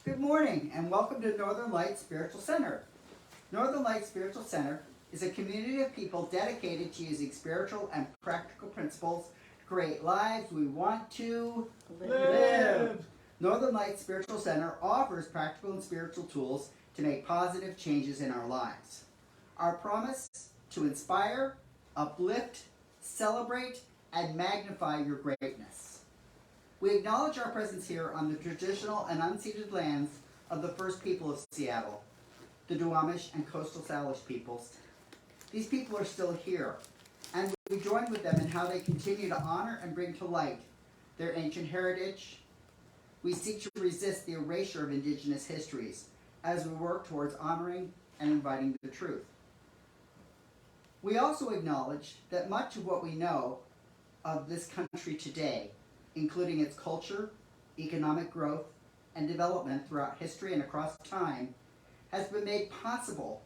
Good morning and welcome to Northern Light Spiritual Center. Northern Light Spiritual Center is a community of people dedicated to using spiritual and practical principles to create lives we want to live. Northern Light Spiritual Center offers practical and spiritual tools to make positive changes in our lives. Our promise: to inspire, uplift, celebrate, and magnify your greatness. We acknowledge our presence here on the traditional and unceded lands of the first people of Seattle, the Duwamish and Coastal Salish peoples. These people are still here, and we join with them in how they continue to honor and bring to light their ancient heritage. We seek to resist the erasure of Indigenous histories as we work towards honoring and inviting the truth. We also acknowledge that much of what we know of this country today, including its culture, economic growth, and development throughout history and across time, has been made possible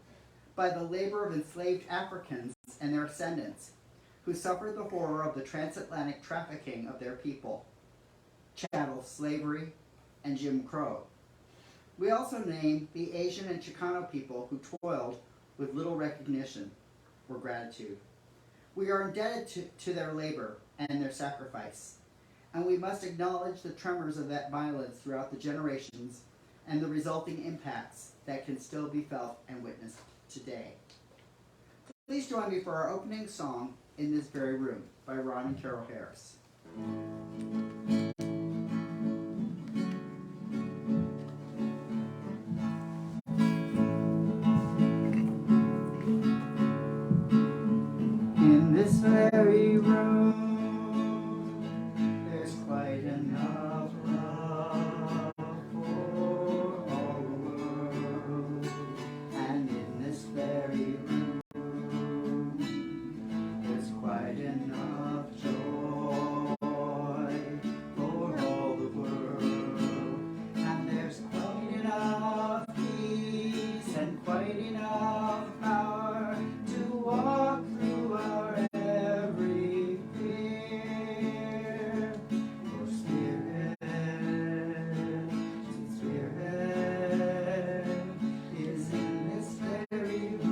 by the labor of enslaved Africans and their descendants, who suffered the horror of the transatlantic trafficking of their people, chattel slavery, and Jim Crow. We also name the Asian and Chicano people who toiled with little recognition or gratitude. We are indebted to their labor and their sacrifice, and we must acknowledge the tremors of that violence throughout the generations and the resulting impacts that can still be felt and witnessed today. Please join me for our opening song, In This Very Room, by Ron and Carol Harris. In this very room, there's quite enough love for all the world. And in this very room, there's quite enough joy for all the world. And there's quite enough peace and quite enough power to walk through our every fear. For Spirit is in this very room.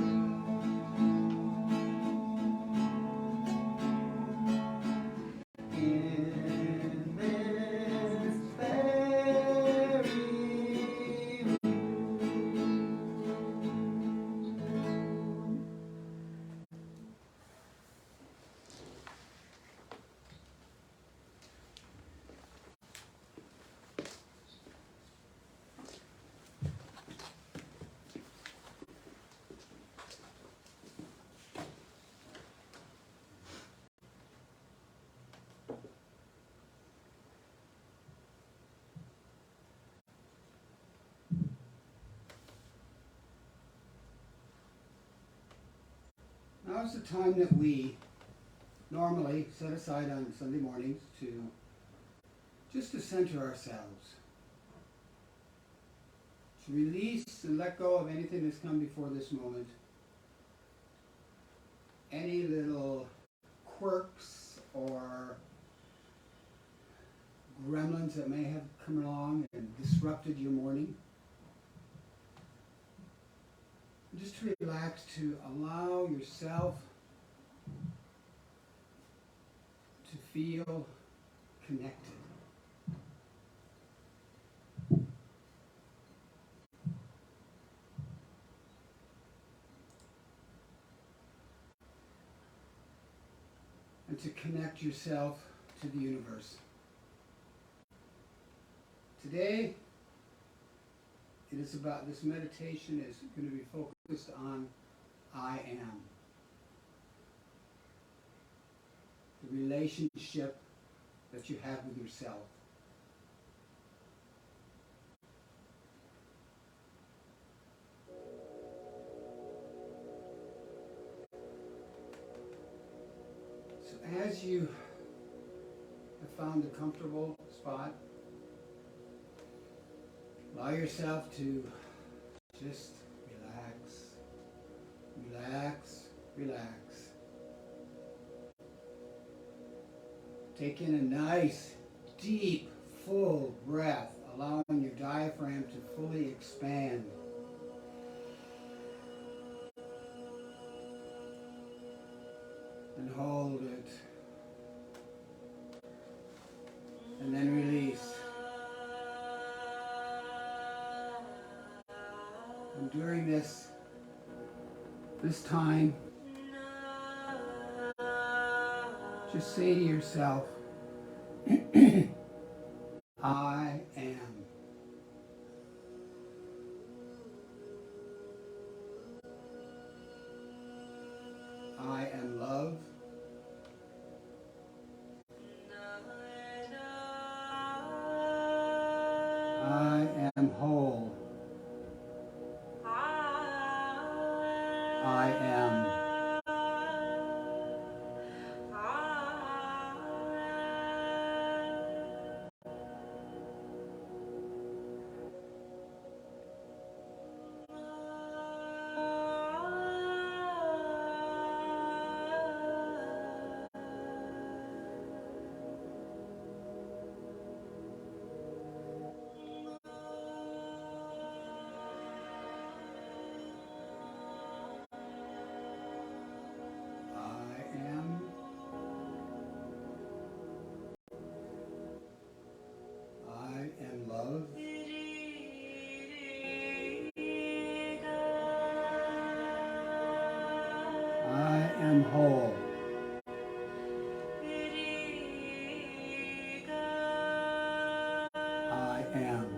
In this very room. Now is the time that we normally set aside on Sunday mornings to center ourselves, to release and let go of anything that's come before this moment, any little quirks or gremlins that may have come along and disrupted your morning. Just to relax, to allow yourself to feel connected. And to connect yourself to the universe. Today, it is about, this meditation is going to be focused on I am. The relationship that you have with yourself. So as you have found a comfortable spot, allow yourself to just relax, relax. Take in a nice, deep, full breath allowing your diaphragm to fully expand. And hold it. And then release. And during this time, just say to yourself, I am. I am love. I am whole. I am. Love. I am whole. I am.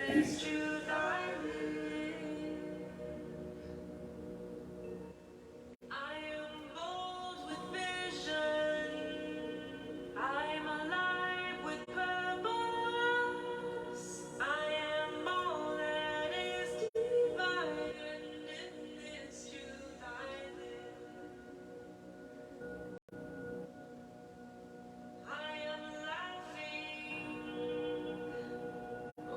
this truth I live. I am bold with vision. I am alive with purpose. I am all that is divine, and in this truth I live. I am laughing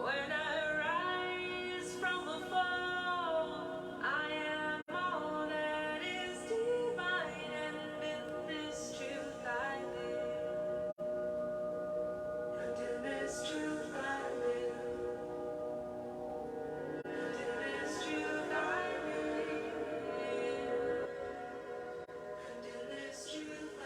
when I rise from a fall. I am all that is divine, and in this truth I live. And in this truth I live. And in this truth I live. And in this truth I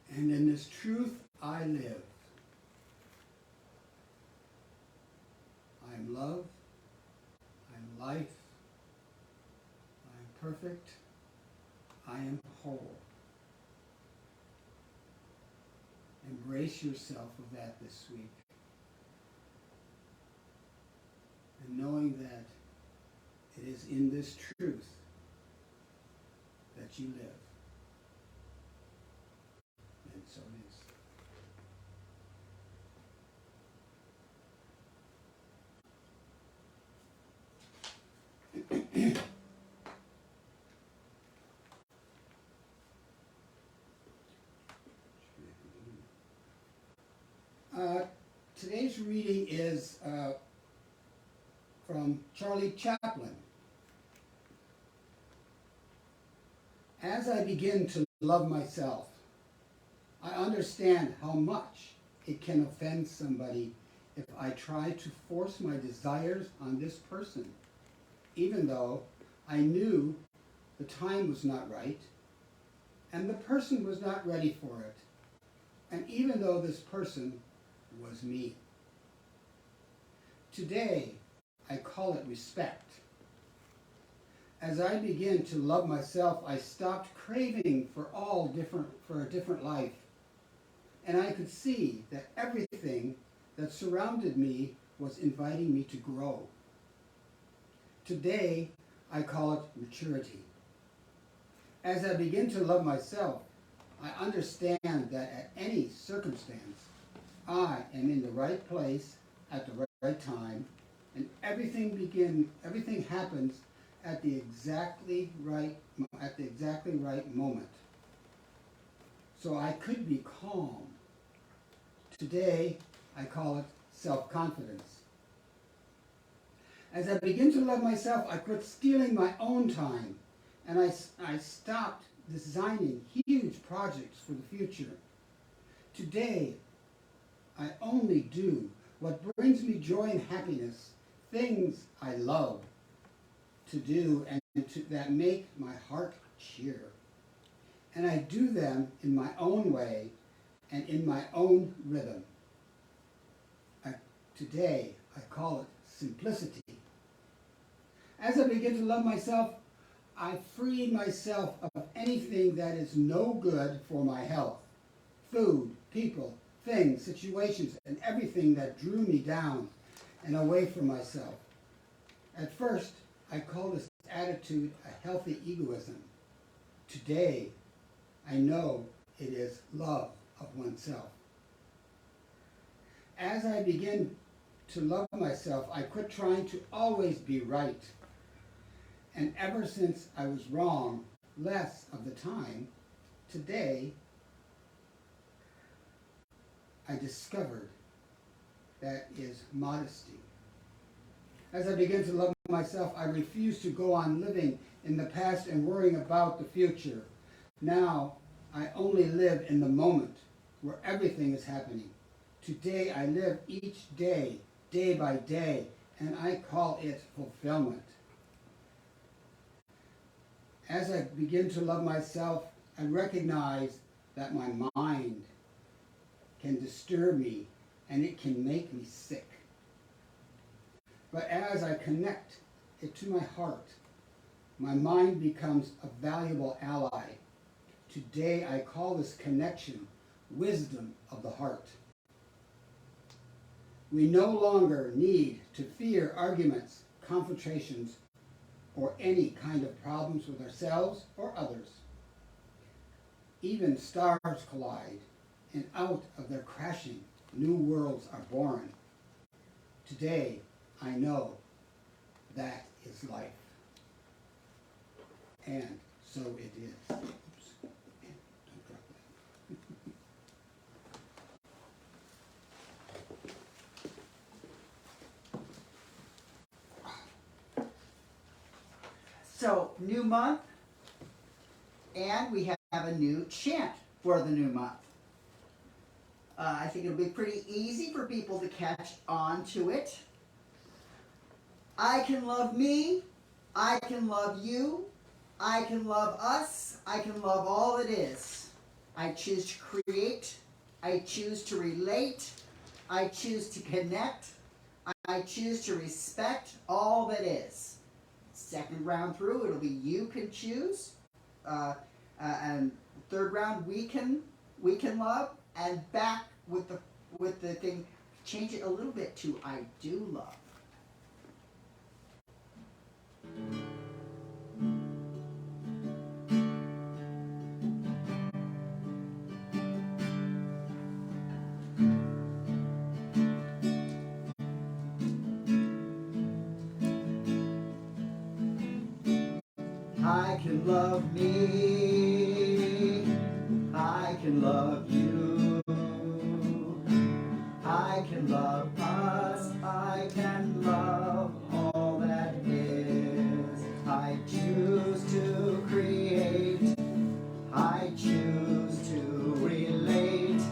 And in this truth I live. I am love. I am life. I am perfect. I am whole. Embrace yourself of that this week. And knowing that it is in this truth that you live. And so it is. Today's reading is from Charlie Chaplin. As I begin to love myself, I understand how much it can offend somebody if I try to force my desires on this person, even though I knew the time was not right and the person was not ready for it, and even though this person was me. Today, I call it respect. As I begin to love myself, I stopped craving for a different life. And I could see that everything that surrounded me was inviting me to grow. Today, I call it maturity. As I begin to love myself, I understand that at any circumstance, I am in the right place at the right time, and everything happens at the exactly right moment. So I could be calm. Today, I call it self-confidence. As I begin to love myself, I quit stealing my own time, and I stopped designing huge projects for the future. Today, I only do what brings me joy and happiness, things I love to do and that make my heart cheer. And I do them in my own way and in my own rhythm. Today, I call it simplicity. As I begin to love myself, I free myself of anything that is no good for my health. Food, people, things, situations, and everything that drew me down and away from myself. At first, I called this attitude a healthy egoism. Today, I know it is love of oneself. As I begin to love myself, I quit trying to always be right. And ever since I was wrong less of the time, today I discovered that is modesty. As I begin to love myself, I refuse to go on living in the past and worrying about the future. Now I only live in the moment where everything is happening. Today I live each day, day by day, and I call it fulfillment. As I begin to love myself, I recognize that my mind can disturb me and it can make me sick. But as I connect it to my heart, my mind becomes a valuable ally. Today I call this connection wisdom of the heart. We no longer need to fear arguments, confrontations, or any kind of problems with ourselves or others. Even stars collide, and out of their crashing, new worlds are born. Today, I know that is life. And so it is. Oops. Don't drop that. So, new month, and we have a new chant for the new month. I think it'll be pretty easy for people to catch on to it. I can love me, I can love you, I can love us, I can love all that is. I choose to create, I choose to relate, I choose to connect, I choose to respect all that is. Second round through, it'll be you can choose, and third round we can love, and back with the thing, change it a little bit to I do love. I can love me, I can love you, I can love us, I can love all that is. I choose to create, I choose to relate,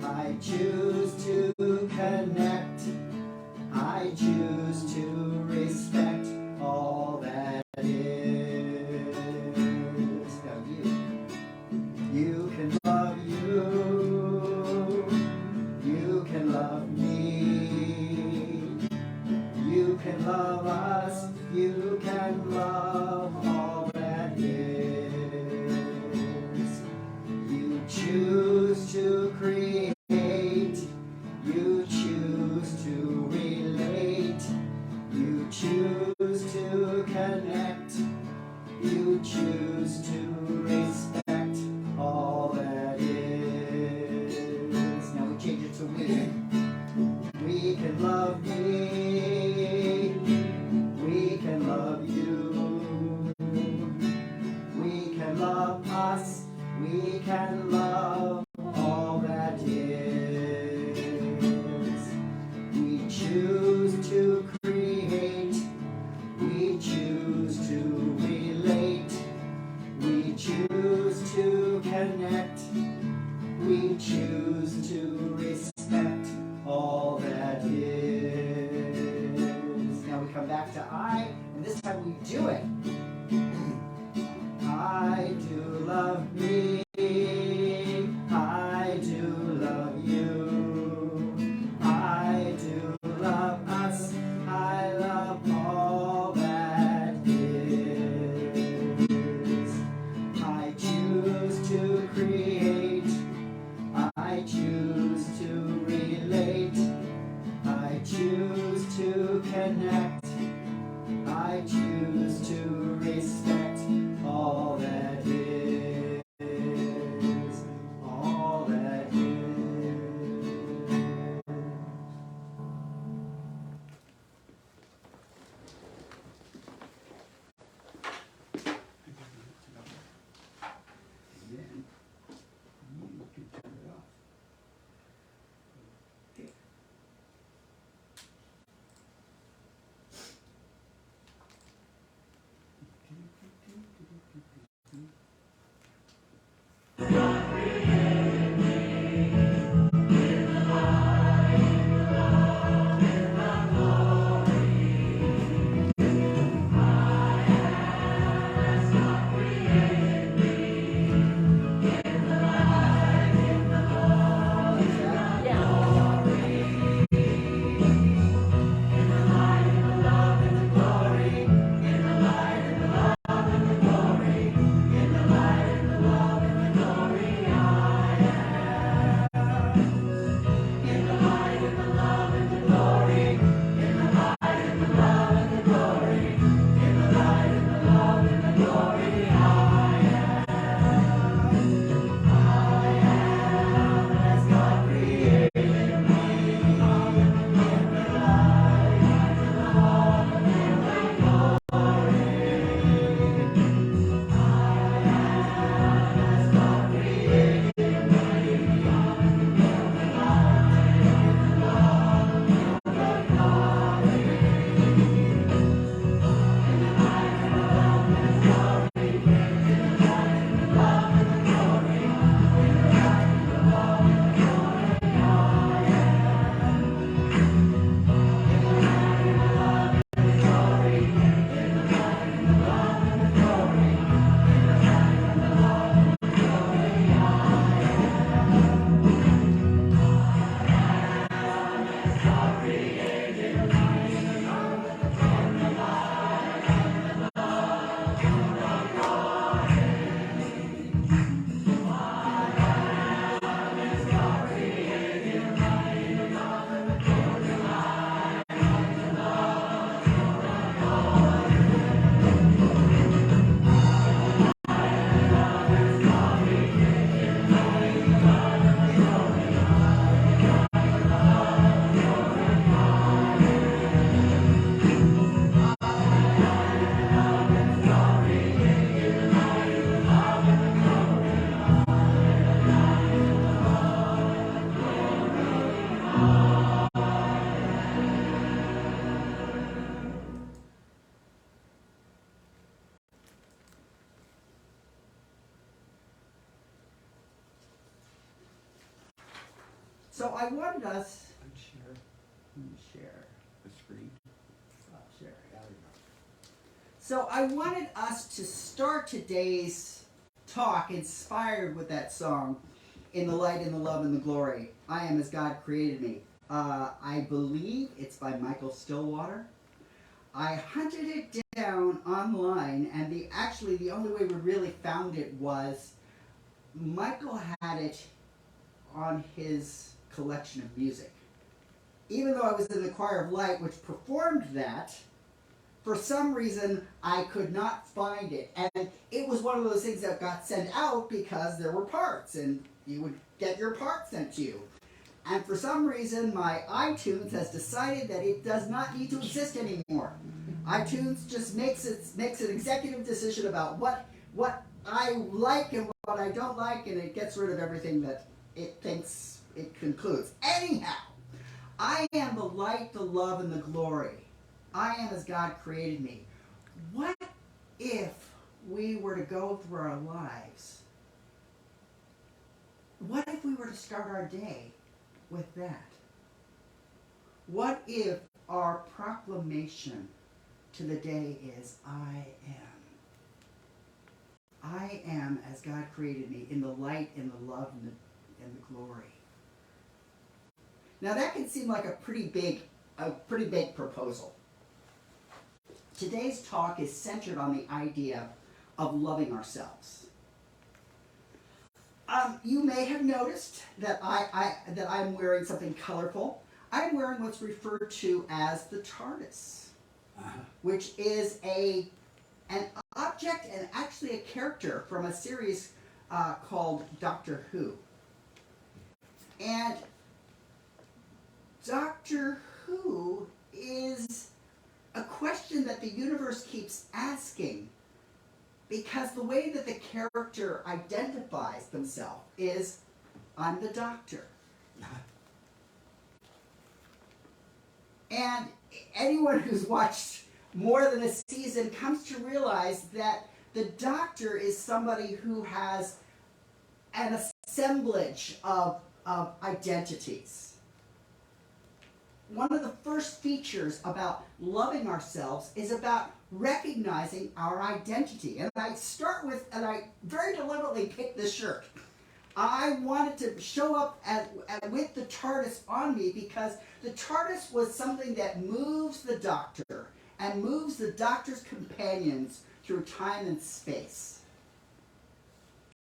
I choose to connect, I choose to respect all that is. Now you can love you, you can love me, you can love us, you can love all that is. You choose to create, you choose to relate, you choose to connect, you choose to respect all that is. Now we change it to we. We can love me, we can love you, we can love us, we can love all that is. We choose to create, we choose to relate, we choose to connect, we choose to respect all that is. Now we come back to I, and this time we do it. I do love me, I do love you, I do love us, I love all that is. I choose to create, I choose to relate, I choose to connect, I choose to respect all that is. So I wanted us, Unshare share, the screen. stop sharing. There we go. So I wanted us to start today's talk inspired with that song, "In the Light, in the Love, and the Glory, I Am as God Created Me." I believe it's by Michael Stillwater. I hunted it down online, and the only way we really found it was Michael had it on his collection of music. Even though I was in the Choir of Light, which performed that, for some reason I could not find it. And it was one of those things that got sent out because there were parts, and you would get your part sent to you. And for some reason, my iTunes has decided that it does not need to exist anymore. iTunes just makes an executive decision about what I like and what I don't like, and it gets rid of everything that it thinks it concludes. Anyhow, I am the light, the love, and the glory. I am as God created me. What if we were to go through our lives? What if we were to start our day with that? What if our proclamation to the day is, I am. I am as God created me, in the light, in the love, and the glory. Now that can seem like a pretty big proposal. Today's talk is centered on the idea of loving ourselves. You may have noticed that I'm wearing something colorful. I'm wearing what's referred to as the TARDIS, which is an object and actually a character from a series called Doctor Who. And Doctor Who is a question that the universe keeps asking, because the way that the character identifies themselves is, I'm the Doctor. And anyone who's watched more than a season comes to realize that the Doctor is somebody who has an assemblage of identities. One of the first features about loving ourselves is about recognizing our identity. And I start with, and I very deliberately picked this shirt. I wanted to show up with the TARDIS on me because the TARDIS was something that moves the Doctor and moves the Doctor's companions through time and space.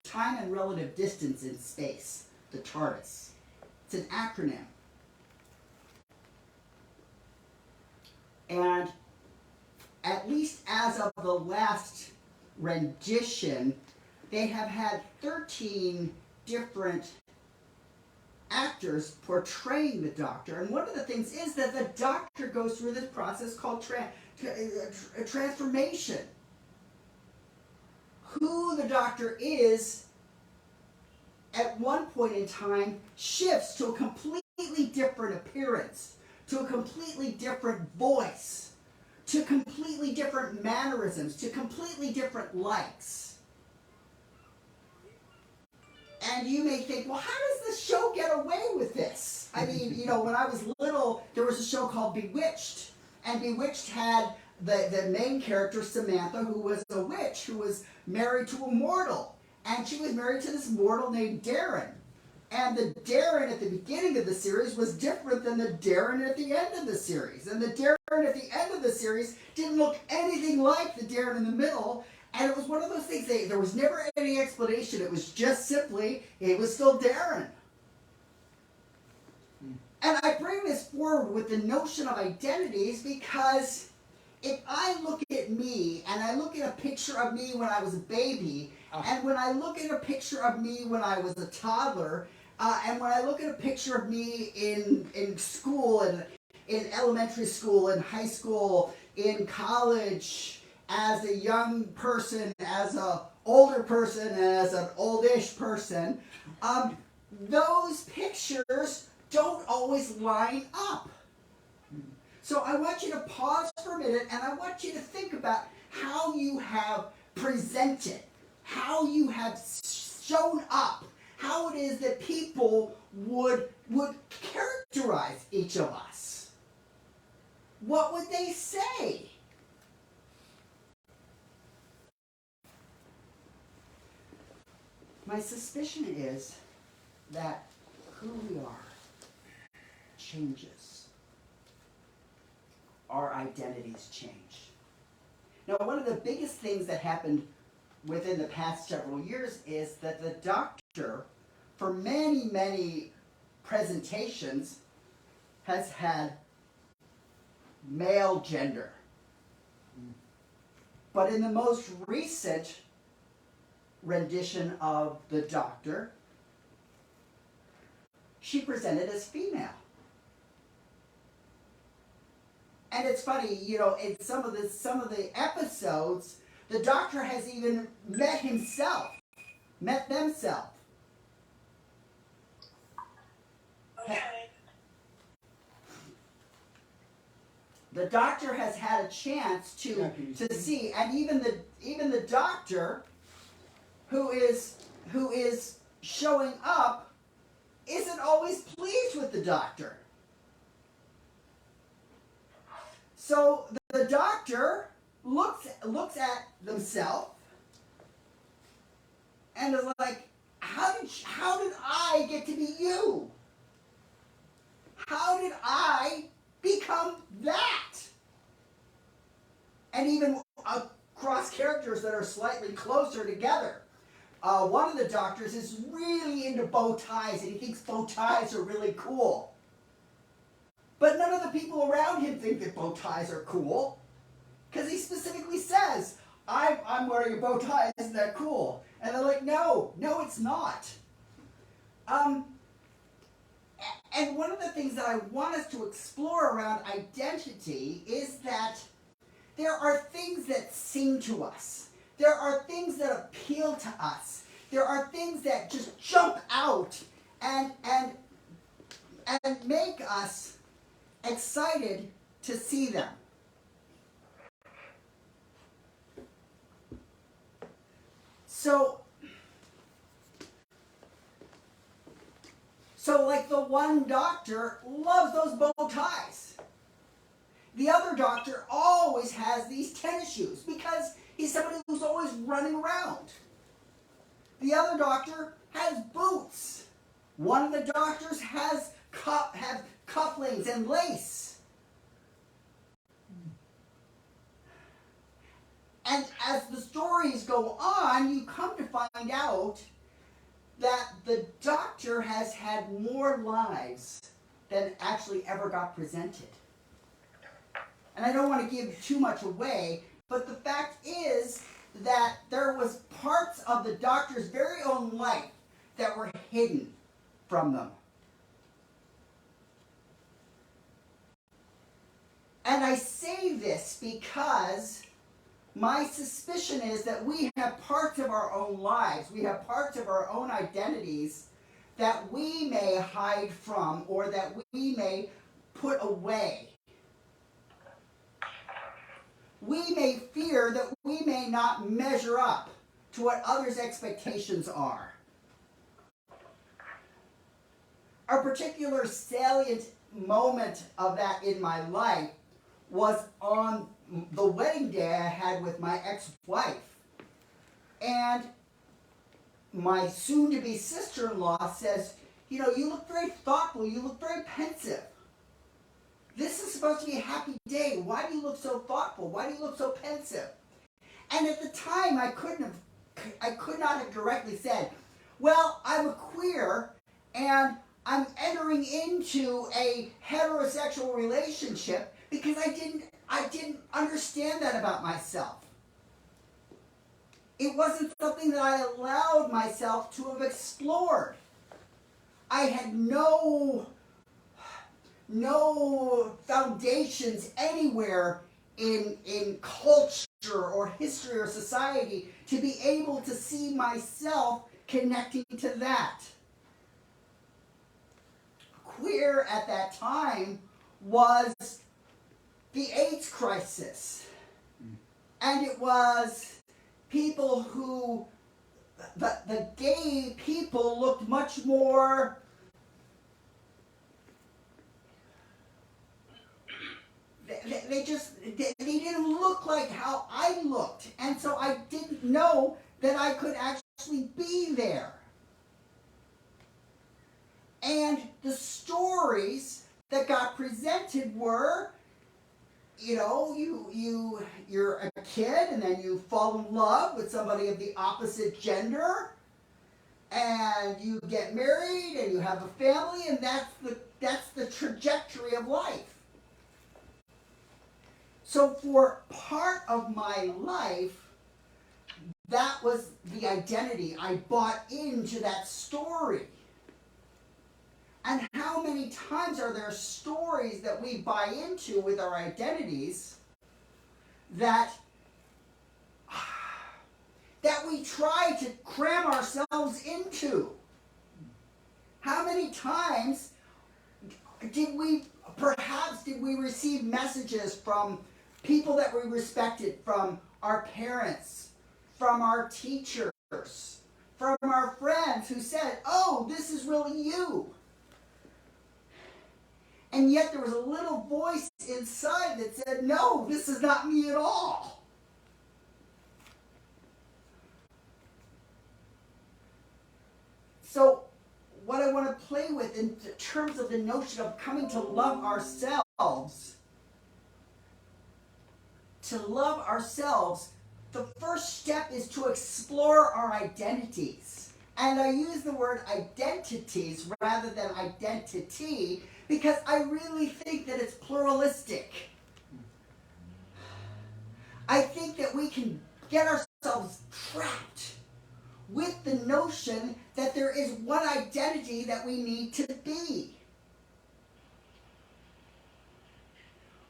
Time and relative distance in space, the TARDIS. It's an acronym. And at least as of the last rendition, they have had 13 different actors portraying the Doctor. And one of the things is that the Doctor goes through this process called transformation. Who the Doctor is at one point in time shifts to a completely different appearance, to a completely different voice, to completely different mannerisms, to completely different likes. And you may think, well, how does this show get away with this? I mean, when I was little, there was a show called Bewitched. And Bewitched had the main character, Samantha, who was a witch, who was married to a mortal. And she was married to this mortal named Darren. And the Darren at the beginning of the series was different than the Darren at the end of the series. And the Darren at the end of the series didn't look anything like the Darren in the middle. And it was one of those things, there was never any explanation. It was just simply, it was still Darren. And I bring this forward with the notion of identities because if I look at me and I look at a picture of me when I was a baby, and when I look at a picture of me when I was a toddler, and when I look at a picture of me in school, and in elementary school, in high school, in college, as a young person, as an older person, as an oldish person, those pictures don't always line up. So I want you to pause for a minute and I want you to think about how you have presented, how you have shown up, how it is that people would characterize each of us. What would they say? My suspicion is that who we are changes. Our identities change. Now, one of the biggest things that happened within the past several years is that the doctor, for many, many presentations, has had male gender. But in the most recent rendition of the doctor, she presented as female. And it's funny, you know, in some of the episodes, the doctor has even met themselves. Okay. The doctor has had a chance to see, and even the doctor who is showing up isn't always pleased with the doctor. So the doctor looks at themselves and is like, how did I get to be you? How did I become that? And even across characters that are slightly closer together. One of the doctors is really into bow ties, and he thinks bow ties are really cool. But none of the people around him think that bow ties are cool, because he specifically says, I'm wearing a bow tie, isn't that cool? And they're like, no, it's not. And one of the things that I want us to explore around identity is that there are things that sing to us. There are things that appeal to us. There are things that just jump out and make us excited to see them. So like the one doctor loves those bow ties. The other doctor always has these tennis shoes because he's somebody who's always running around. The other doctor has boots. One of the doctors have cufflinks and lace. And as the stories go on, you come to find out that the doctor has had more lives than actually ever got presented. And I don't want to give too much away, but the fact is that there was parts of the doctor's very own life that were hidden from them. And I say this because my suspicion is that we have parts of our own lives, we have parts of our own identities that we may hide from or that we may put away. We may fear that we may not measure up to what others' expectations are. A particular salient moment of that in my life was on the wedding day I had with my ex-wife. And my soon-to-be sister-in-law says, you know, you look very thoughtful, you look very pensive. This is supposed to be a happy day. Why do you look so thoughtful? Why do you look so pensive? And at the time, I could not have directly said, well, I'm a queer and I'm entering into a heterosexual relationship because I didn't understand that about myself. It wasn't something that I allowed myself to have explored. I had no foundations anywhere in culture or history or society to be able to see myself connecting to that. Queer at that time was the AIDS crisis. And it was people who the gay people looked much more they didn't look like how I looked, and so I didn't know that I could actually be there. And the stories that got presented were, you're a kid and then you fall in love with somebody of the opposite gender, and you get married and you have a family, and that's the trajectory of life. So for part of my life, that was the identity. I bought into that story. And how many times are there stories that we buy into with our identities that we try to cram ourselves into? How many times did we receive messages from people that we respected, from our parents, from our teachers, from our friends who said, "Oh, this is really you"? And yet there was a little voice inside that said, "No, this is not me at all." So what I want to play with in terms of the notion of coming to love ourselves, the first step is to explore our identities. And I use the word identities rather than identity because I really think that it's pluralistic. I think that we can get ourselves trapped with the notion that there is one identity that we need to be.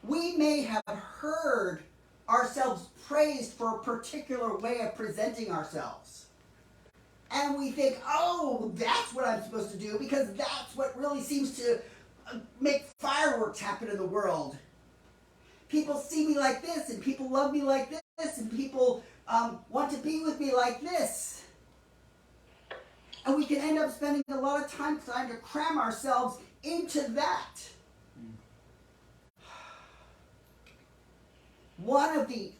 We may have heard ourselves praised for a particular way of presenting ourselves. And we think, "Oh, that's what I'm supposed to do because that's what really seems to make fireworks happen in the world. People see me like this, and people love me like this, and people want to be with me like this." And we can end up spending a lot of time trying to cram ourselves into that. One of the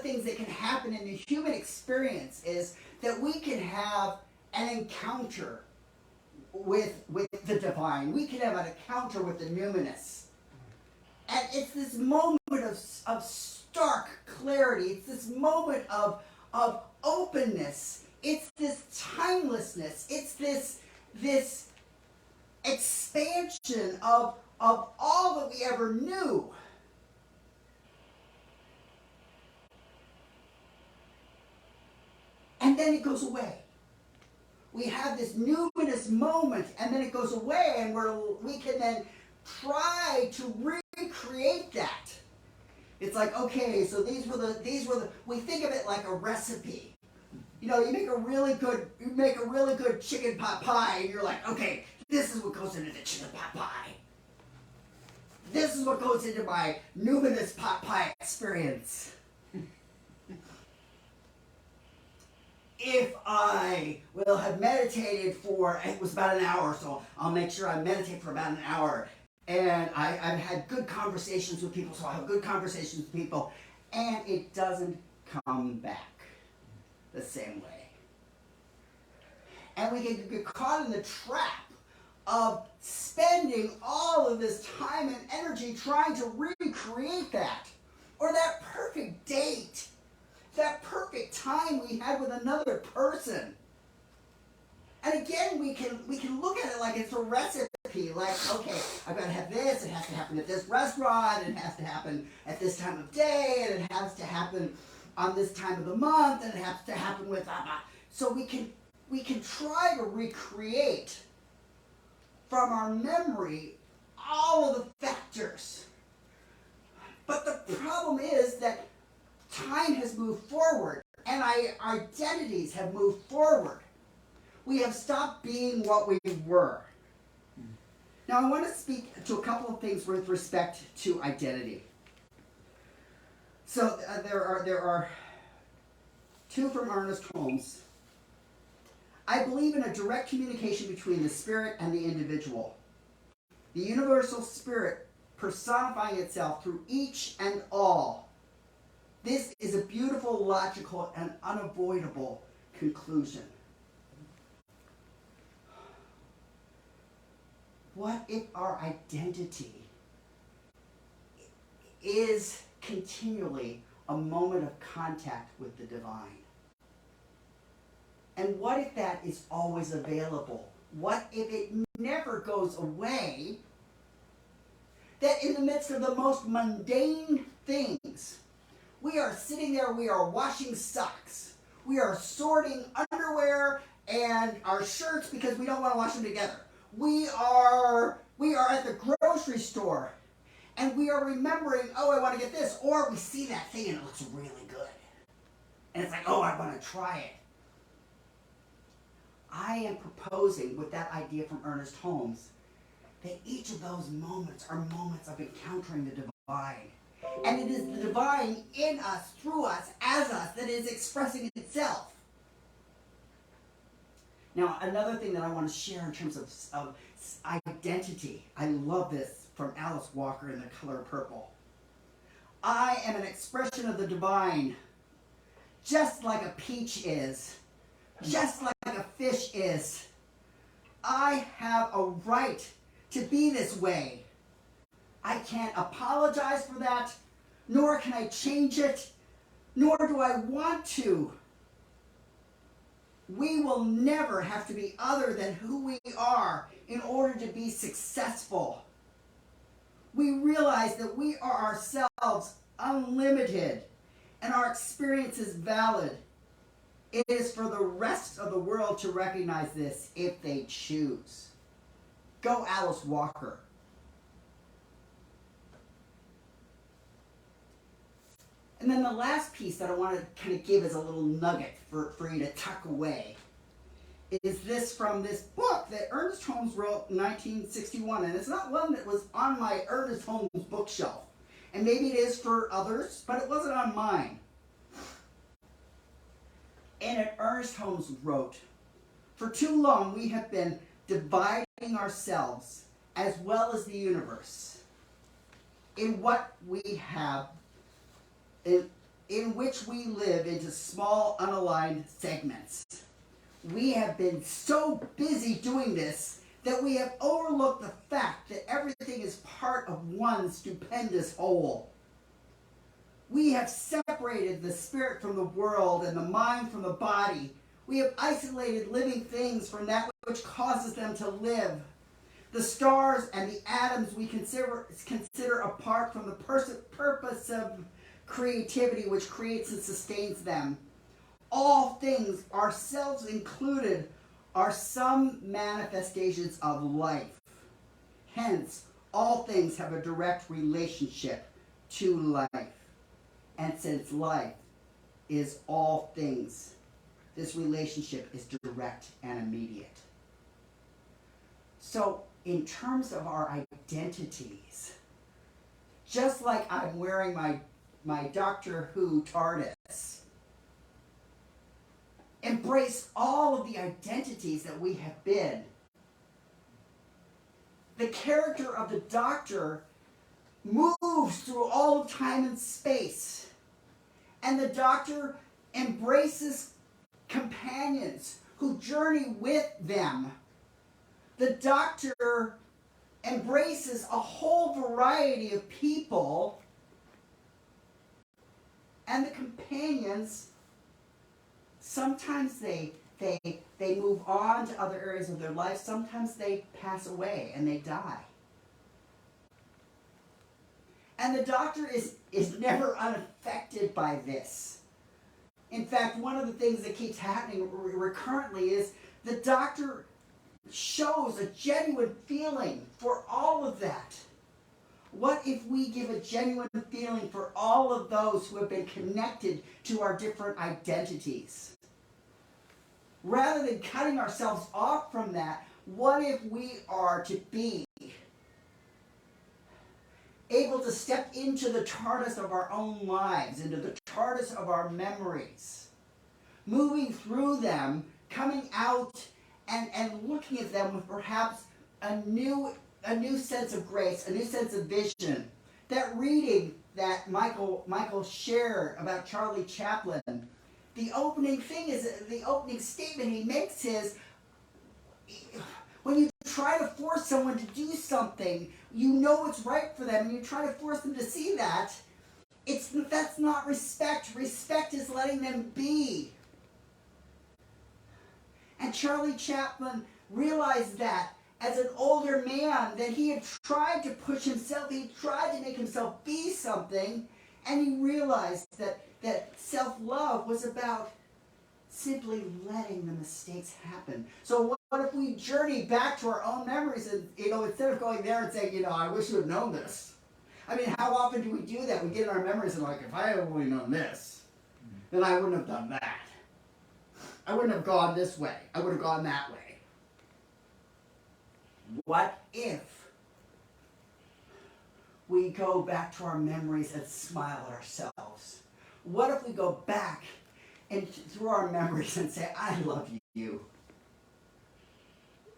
things that can happen in the human experience is that we can have an encounter with the divine. We can have an encounter with the numinous. And it's this moment of stark clarity. It's this moment of openness. It's this timelessness. It's this expansion of all that we ever knew. And then it goes away. We have this numinous moment, and then it goes away, and we can then try to recreate that. It's like, okay, so these were the. We think of it like a recipe. You make a really good chicken pot pie, and you're like, okay, this is what goes into the chicken pot pie. This is what goes into my numinous pot pie experience. If I will have meditated it was about an hour, so I'll make sure I meditate for about an hour. And I've had good conversations with people, so I'll have good conversations with people. And it doesn't come back the same way. And we can get caught in the trap of spending all of this time and energy trying to recreate that. Or that perfect date. That perfect time we had with another person. And again, we can look at it like it's a recipe. Like, okay, I've got to have this. It has to happen at this restaurant. It has to happen at this time of day. And it has to happen on this time of the month. And it has to happen with... So we can try to recreate from our memory all of the factors. But the problem is that time has moved forward, and our identities have moved forward. We have stopped being what we were. Now, I want to speak to a couple of things with respect to identity. So there are Two from Ernest Holmes. I believe in a direct communication between the spirit and the individual. The universal spirit personifying itself through each and all. This is a beautiful, logical, and unavoidable conclusion. What if our identity is continually a moment of contact with the divine? And what if that is always available? What if it never goes away? That in the midst of the most mundane things, we are sitting there, we are washing socks, we are sorting underwear and our shirts because we don't want to wash them together. We are at the grocery store and we are remembering, oh, I want to get this. Or we see that thing and it looks really good. And it's like, oh, I want to try it. I am proposing with that idea from Ernest Holmes that each of those moments are moments of encountering the divine. And it is the divine in us, through us, as us, that is expressing itself. Now, another thing that I want to share in terms of identity, I love this from Alice Walker in The Color Purple. I am an expression of the divine, just like a peach is, just like a fish is. I have a right to be this way. I can't apologize for that, nor can I change it, nor do I want to. We will never have to be other than who we are in order to be successful. We realize that we are ourselves unlimited and our experience is valid. It is for the rest of the world to recognize this if they choose. Go Alice Walker. And then the last piece that I want to kind of give as a little nugget for you to tuck away is this from this book that Ernest Holmes wrote in 1961. And it's not one that was on my Ernest Holmes bookshelf. And maybe it is for others, but it wasn't on mine. And it Ernest Holmes wrote, "For too long we have been dividing ourselves as well as the universe in what we have, in which we live into small unaligned segments. We have been so busy doing this that we have overlooked the fact that everything is part of one stupendous whole. We have separated the spirit from the world and the mind from the body. We have isolated living things from that which causes them to live. The stars and the atoms we consider apart from the purpose of creativity which creates and sustains them. All things, ourselves included, are some manifestations of life. Hence, all things have a direct relationship to life. And since life is all things, this relationship is direct and immediate." So, in terms of our identities, just like I'm wearing my Doctor Who TARDIS, embrace all of the identities that we have been. The character of the Doctor moves through all of time and space. And the Doctor embraces companions who journey with them. The Doctor embraces a whole variety of people. And the companions, sometimes they move on to other areas of their life. Sometimes they pass away and they die. And the Doctor is never unaffected by this. In fact, one of the things that keeps happening recurrently is the Doctor shows a genuine feeling for all of that. What if we give a genuine feeling for all of those who have been connected to our different identities? Rather than cutting ourselves off from that, what if we are to be able to step into the TARDIS of our own lives, into the TARDIS of our memories, moving through them, coming out and looking at them with perhaps a new sense of grace, a new sense of vision. That reading that Michael shared about Charlie Chaplin, the opening statement he makes is, when you try to force someone to do something, you know it's right for them, and you try to force them to see that, that's not respect. Respect is letting them be. And Charlie Chaplin realized that as an older man, that he had tried to push himself, he tried to make himself be something, and he realized that self-love was about simply letting the mistakes happen. So what if we journey back to our own memories and, instead of going there and saying, I wish you had known this. I mean, how often do we do that? We get in our memories and if I had only known this, then I wouldn't have done that. I wouldn't have gone this way. I would have gone that way. What if we go back to our memories and smile at ourselves? What if we go back and through our memories and say, I love you.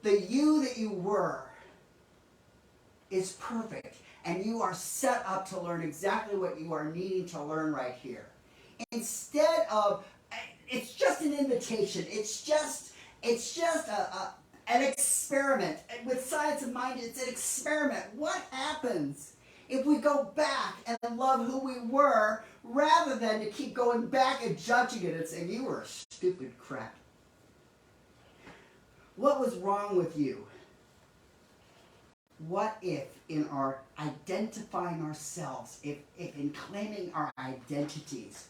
The you that you were is perfect, and you are set up to learn exactly what you are needing to learn right here. Instead of, it's just an invitation. It's just an experiment. With science of mind, it's an experiment. What happens if we go back and love who we were, rather than to keep going back and judging it and saying, you were a stupid crap? What was wrong with you? What if in our identifying ourselves, if in claiming our identities,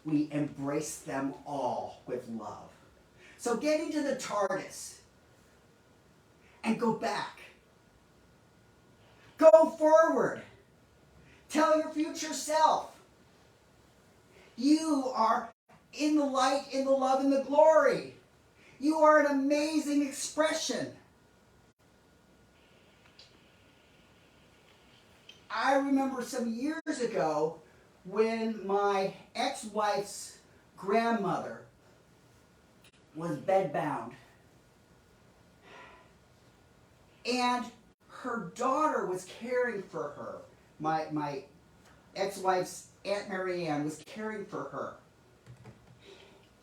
we embrace them all with love? So get into the TARDIS and go back. Go forward. Tell your future self, you are in the light, in the love, in the glory. You are an amazing expression. I remember some years ago when my ex-wife's grandmother was bedbound. And her daughter was caring for her. My ex-wife's Aunt Mary Ann was caring for her.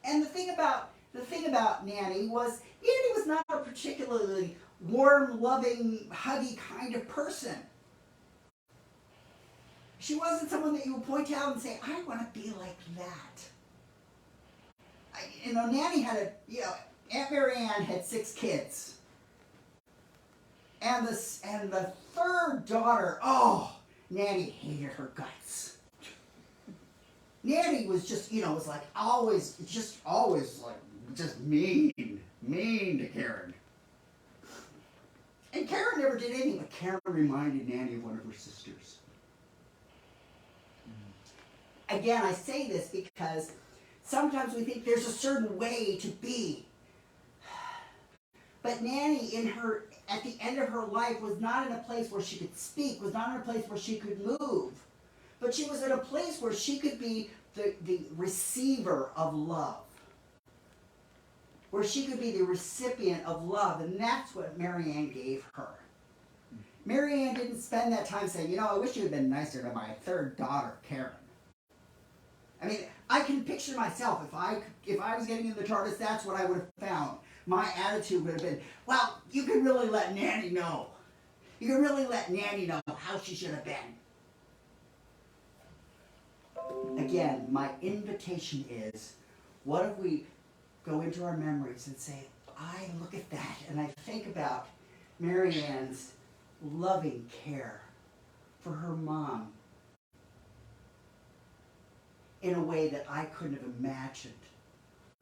And the thing about Nanny was not a particularly warm, loving, huggy kind of person. She wasn't someone that you would point out and say, I want to be like that. Nanny had Aunt Mary Ann had 6 kids. And the third daughter, Nanny hated her guts. Nanny was just, was like always mean to Karen. And Karen never did anything, but Karen reminded Nanny of one of her sisters. Again, I say this because sometimes we think there's a certain way to be. But Nanny, at the end of her life, was not in a place where she could speak, was not in a place where she could move. But she was in a place where she could be the receiver of love. Where she could be the recipient of love. And that's what Mary Ann gave her. Mary Ann didn't spend that time saying, I wish you had been nicer to my third daughter, Karen. I mean, I can picture myself, if I was getting in the TARDIS, that's what I would have found. My attitude would have been, well, you can really let Nanny know. You can really let Nanny know how she should have been. Again, my invitation is, what if we go into our memories and say, I look at that and I think about Mary Ann's loving care for her mom in a way that I couldn't have imagined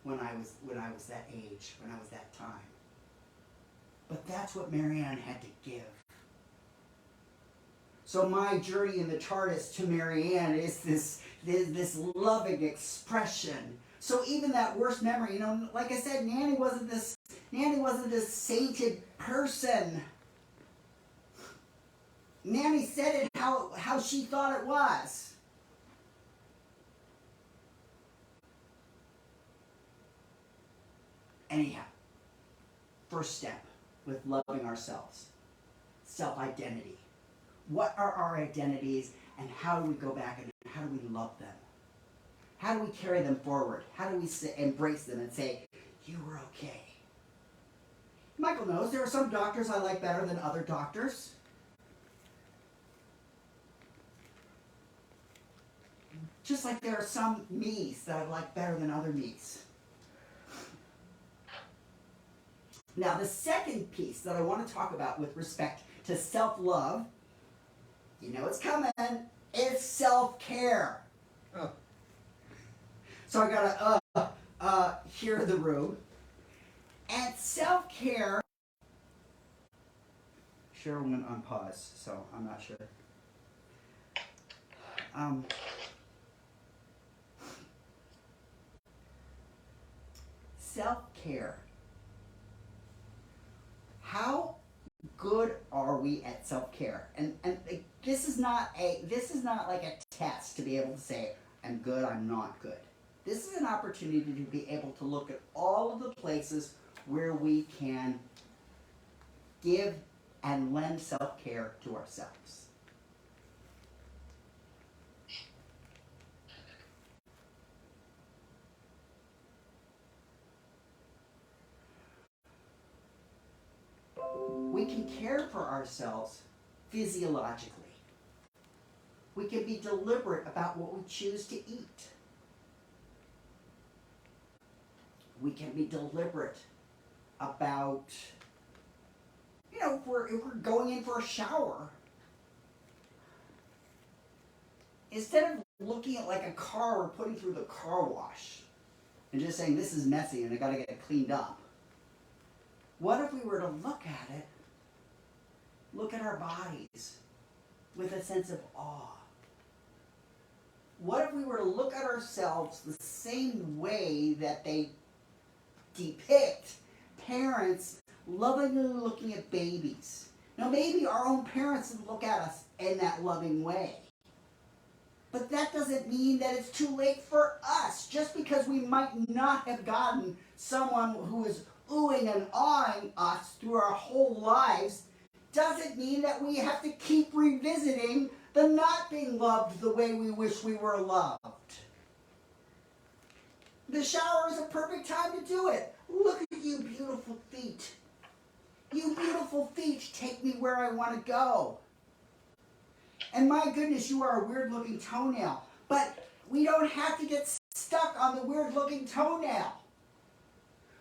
when I was that age, when I was that time. But that's what Mary Ann had to give. So my journey in the TARDIS to Mary Ann is this loving expression. So even that worst memory, like I said, Nanny wasn't this sainted person. Nanny said it how she thought it was. Anyhow, first step with loving ourselves, self-identity. What are our identities and how do we go back and how do we love them? How do we carry them forward? How do we embrace them and say, you were okay? Michael knows there are some doctors I like better than other doctors. Just like there are some me's that I like better than other me's. Now, the second piece that I want to talk about with respect to self-love, you know it's coming, is self-care. Oh. So I gotta hear the room. And self-care, sure went on pause, so I'm not sure. Self-care. How good are we at self-care? And this is not like a test to be able to say I'm good, I'm not good. This is an opportunity to be able to look at all of the places where we can give and lend self-care to ourselves. We can care for ourselves physiologically. We can be deliberate about what we choose to eat. We can be deliberate about, if we're going in for a shower, instead of looking at like a car we're putting through the car wash and just saying this is messy and I gotta get it cleaned up, what if we were to look at our bodies with a sense of awe? What if we were to look at ourselves the same way that they depict parents lovingly looking at babies? Now maybe our own parents would look at us in that loving way. But that doesn't mean that it's too late for us. Just because we might not have gotten someone who is oohing and awing us through our whole lives doesn't mean that we have to keep revisiting the not being loved the way we wish we were loved. The shower is a perfect time to do it. Look at you beautiful feet. You beautiful feet take me where I want to go. And my goodness, you are a weird looking toenail. But we don't have to get stuck on the weird looking toenail.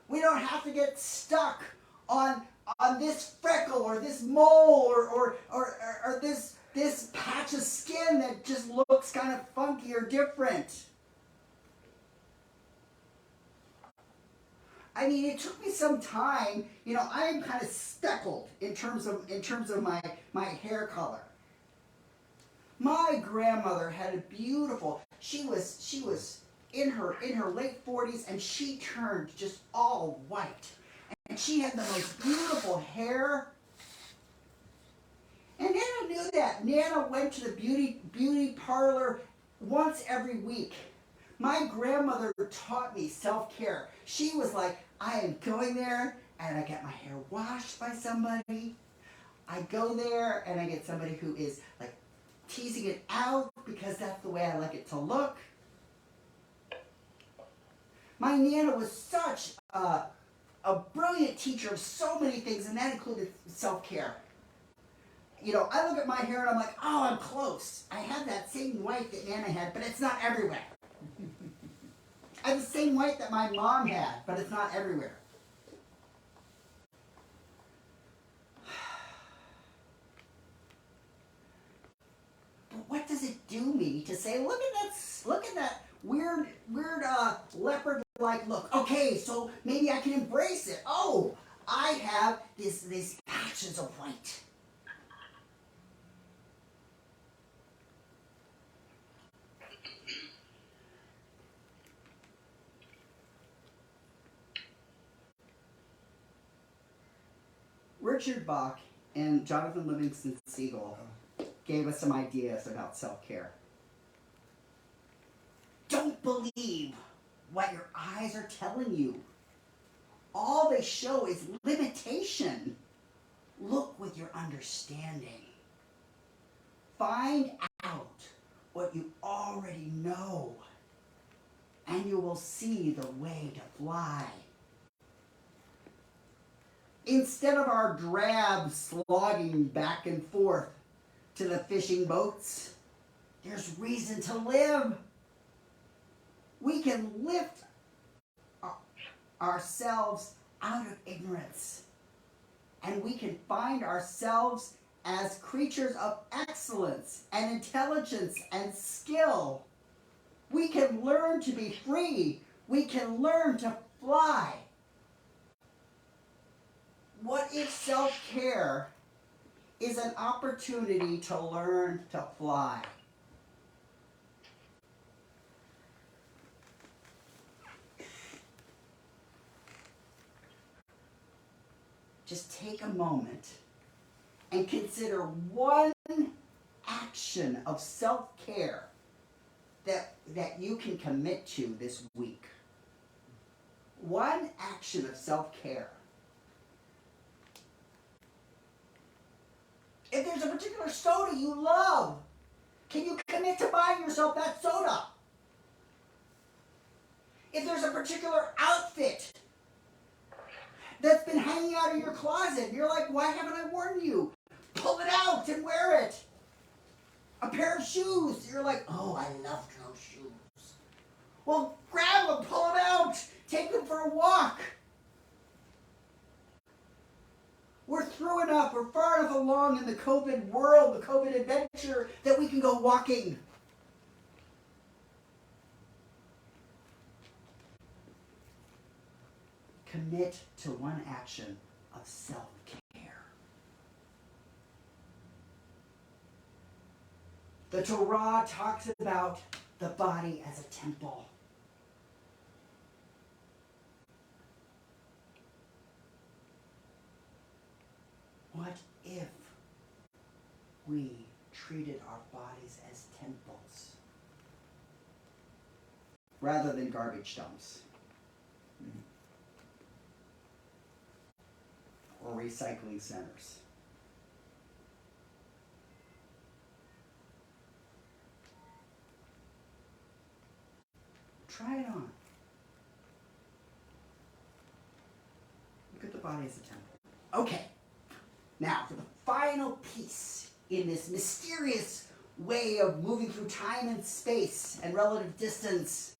We don't have to get stuck on this freckle or this mole or this patch of skin that just looks kind of funky or different. I mean, it took me some time. I am kind of speckled in terms of my hair color. My grandmother had a beautiful. She was in her late 40s, and she turned just all white, and she had the most beautiful hair. And Nana knew that. Nana went to the beauty parlor once every week. My grandmother taught me self-care. She was like, I am going there and I get my hair washed by somebody. I go there and I get somebody who is like teasing it out because that's the way I like it to look. My Nana was such a brilliant teacher of so many things, and that included self-care. I look at my hair and I'm like, oh, I'm close. I have that same white that Nana had, but it's not everywhere. I have the same white that my mom had, but it's not everywhere. But what does it do me to say, look at that weird leopard-like look. Okay, so maybe I can embrace it. Oh, I have these patches of white. Richard Bach and Jonathan Livingston Seagull gave us some ideas about self-care. Don't believe what your eyes are telling you. all they show is limitation. Look with your understanding. Find out what you already know, and you will see the way to fly. Instead of our drab slogging back and forth to the fishing boats, there's reason to live. We can lift ourselves out of ignorance, and we can find ourselves as creatures of excellence and intelligence and skill. We can learn to be free. We can learn to fly. What if self-care is an opportunity to learn to fly? Just take a moment and consider one action of self-care that you can commit to this week. One action of self-care. If there's a particular soda you love, can you commit to buying yourself that soda? If there's a particular outfit that's been hanging out in your closet, and you're like, why haven't I worn you? Pull it out and wear it. A pair of shoes, you're like, oh, I love those shoes. Well, grab them, pull them out, take them for a walk. We're through enough, we're far enough along in the COVID world, the COVID adventure, that we can go walking. Commit to one action of self-care. The Torah talks about the body as a temple. What if we treated our bodies as temples rather than garbage dumps? Or recycling centers? Try it on. Look at the body as a temple. Okay, now for the final piece in this mysterious way of moving through time and space and relative distance.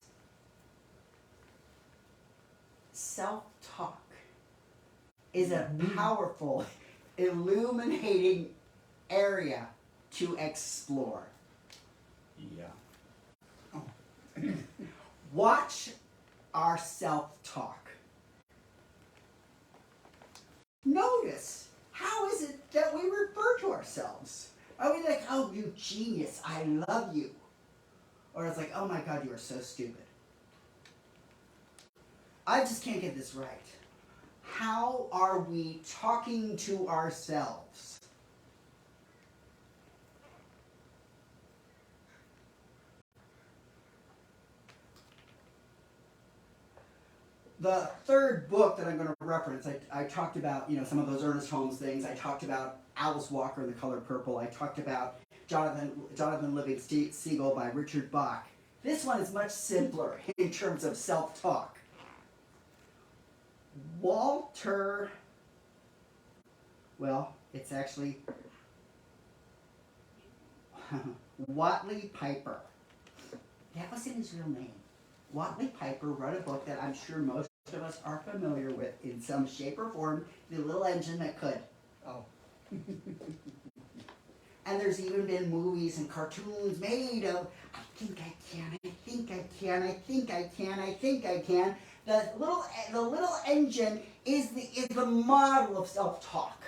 Self-talk is a powerful, illuminating area to explore. Yeah. Watch our self-talk. Notice, how is it that we refer to ourselves? Are we like, oh, you genius, I love you? Or it's like, oh my God, you are so stupid. I just can't get this right. How are we talking to ourselves? The third book that I'm going to reference, I talked about, some of those Ernest Holmes things. I talked about Alice Walker and the Color Purple. I talked about Jonathan Living Seagull by Richard Bach. This one is much simpler in terms of self-talk. Walter, it's actually Watley Piper. That wasn't his real name. Watley Piper wrote a book that I'm sure most of us are familiar with in some shape or form, The Little Engine That Could. Oh. And there's even been movies and cartoons made of, I think I can, I think I can, I think I can, I think I can. The little engine is the model of self-talk.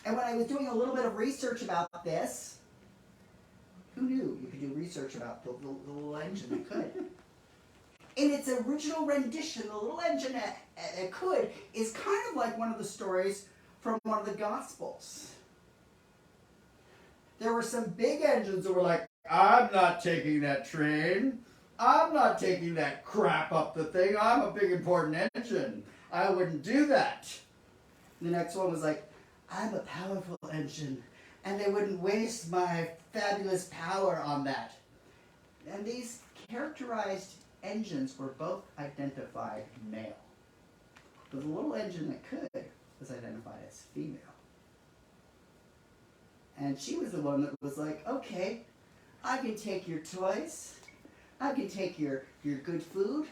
And when I was doing a little bit of research about this, who knew you could do research about the little engine that could? In its original rendition, the little engine that could is kind of like one of the stories from one of the Gospels. There were some big engines that were like, I'm not taking that train. I'm not taking that crap up the thing. I'm a big important engine. I wouldn't do that. The next one was like, I'm a powerful engine, and they wouldn't waste my fabulous power on that. And these characterized engines were both identified male. But the little engine that could was identified as female. And she was the one that was like, okay, I can take your toys. I can take your good food.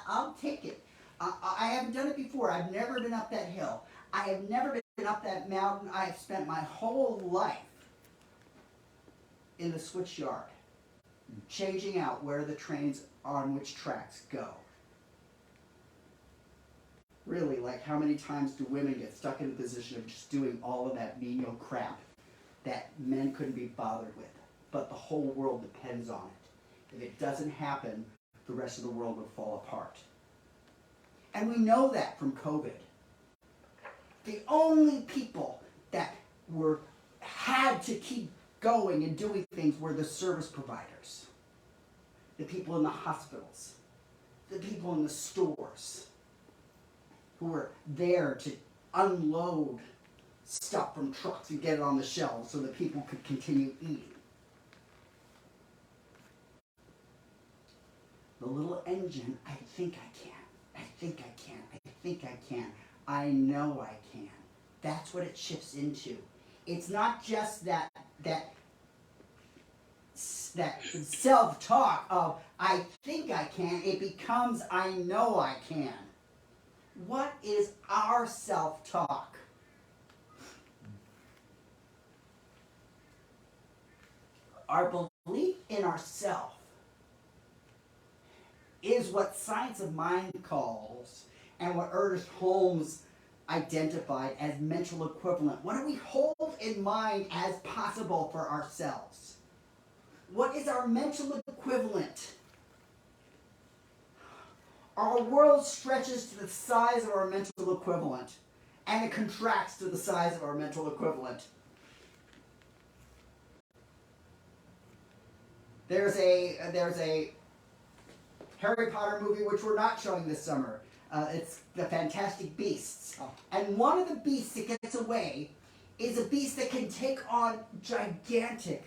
I'll take it. I haven't done it before. I've never been up that hill. I have never been up that mountain. I have spent my whole life in the switch yard, changing out where the trains on which tracks go. Really, like how many times do women get stuck in the position of just doing all of that menial crap that men couldn't be bothered with, but the whole world depends on it. If it doesn't happen, the rest of the world would fall apart. And we know that from COVID. The only people that had to keep going and doing things were the service providers, the people in the hospitals, the people in the stores, who were there to unload stuff from trucks and get it on the shelves so that people could continue eating. The little engine, I think I can. I think I can. I think I can. I know I can. That's what it shifts into. It's not just that self-talk of I think I can. It becomes I know I can. What is our self-talk? Our belief in ourself is what science of mind calls, and what Ernest Holmes identified as mental equivalent. What do we hold in mind as possible for ourselves? What is our mental equivalent? Our world stretches to the size of our mental equivalent, and it contracts to the size of our mental equivalent. There's a Harry Potter movie which we're not showing this summer. It's the Fantastic Beasts. Oh. And one of the beasts that gets away is a beast that can take on gigantic,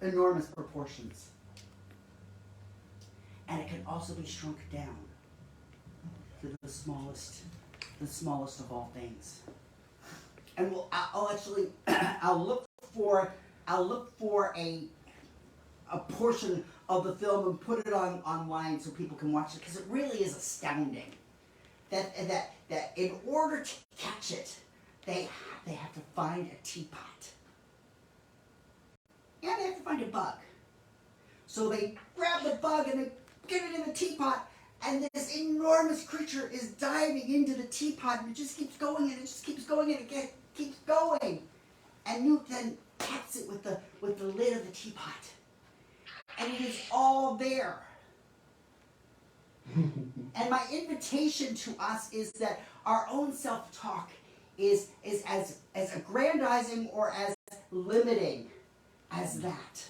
enormous proportions. And it can also be shrunk down to the smallest of all things. And I'll look for a portion of the film and put it online so people can watch it, because it really is astounding. That in order to catch it, they have to find a teapot. Yeah, they have to find a bug. So they grab the bug and they get it in the teapot, and this enormous creature is diving into the teapot, and it just keeps going, and it just keeps going, and it keeps going. And Newt then taps it with the lid of the teapot. And it is all there. And my invitation to us is that our own self-talk is as aggrandizing or as limiting as that.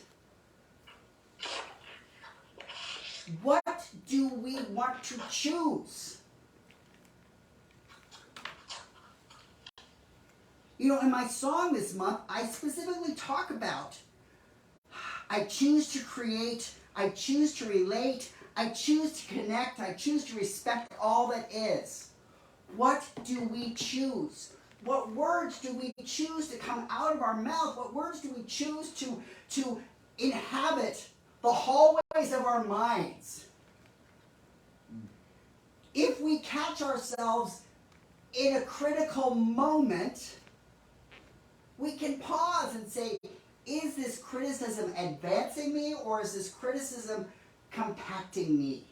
What do we want to choose? You know, in my song this month, I specifically talk about I choose to create, I choose to relate, I choose to connect, I choose to respect all that is. What do we choose? What words do we choose to come out of our mouth? What words do we choose to inhabit the hallways of our minds? If we catch ourselves in a critical moment, we can pause and say, is this criticism advancing me, or is this criticism compacting me?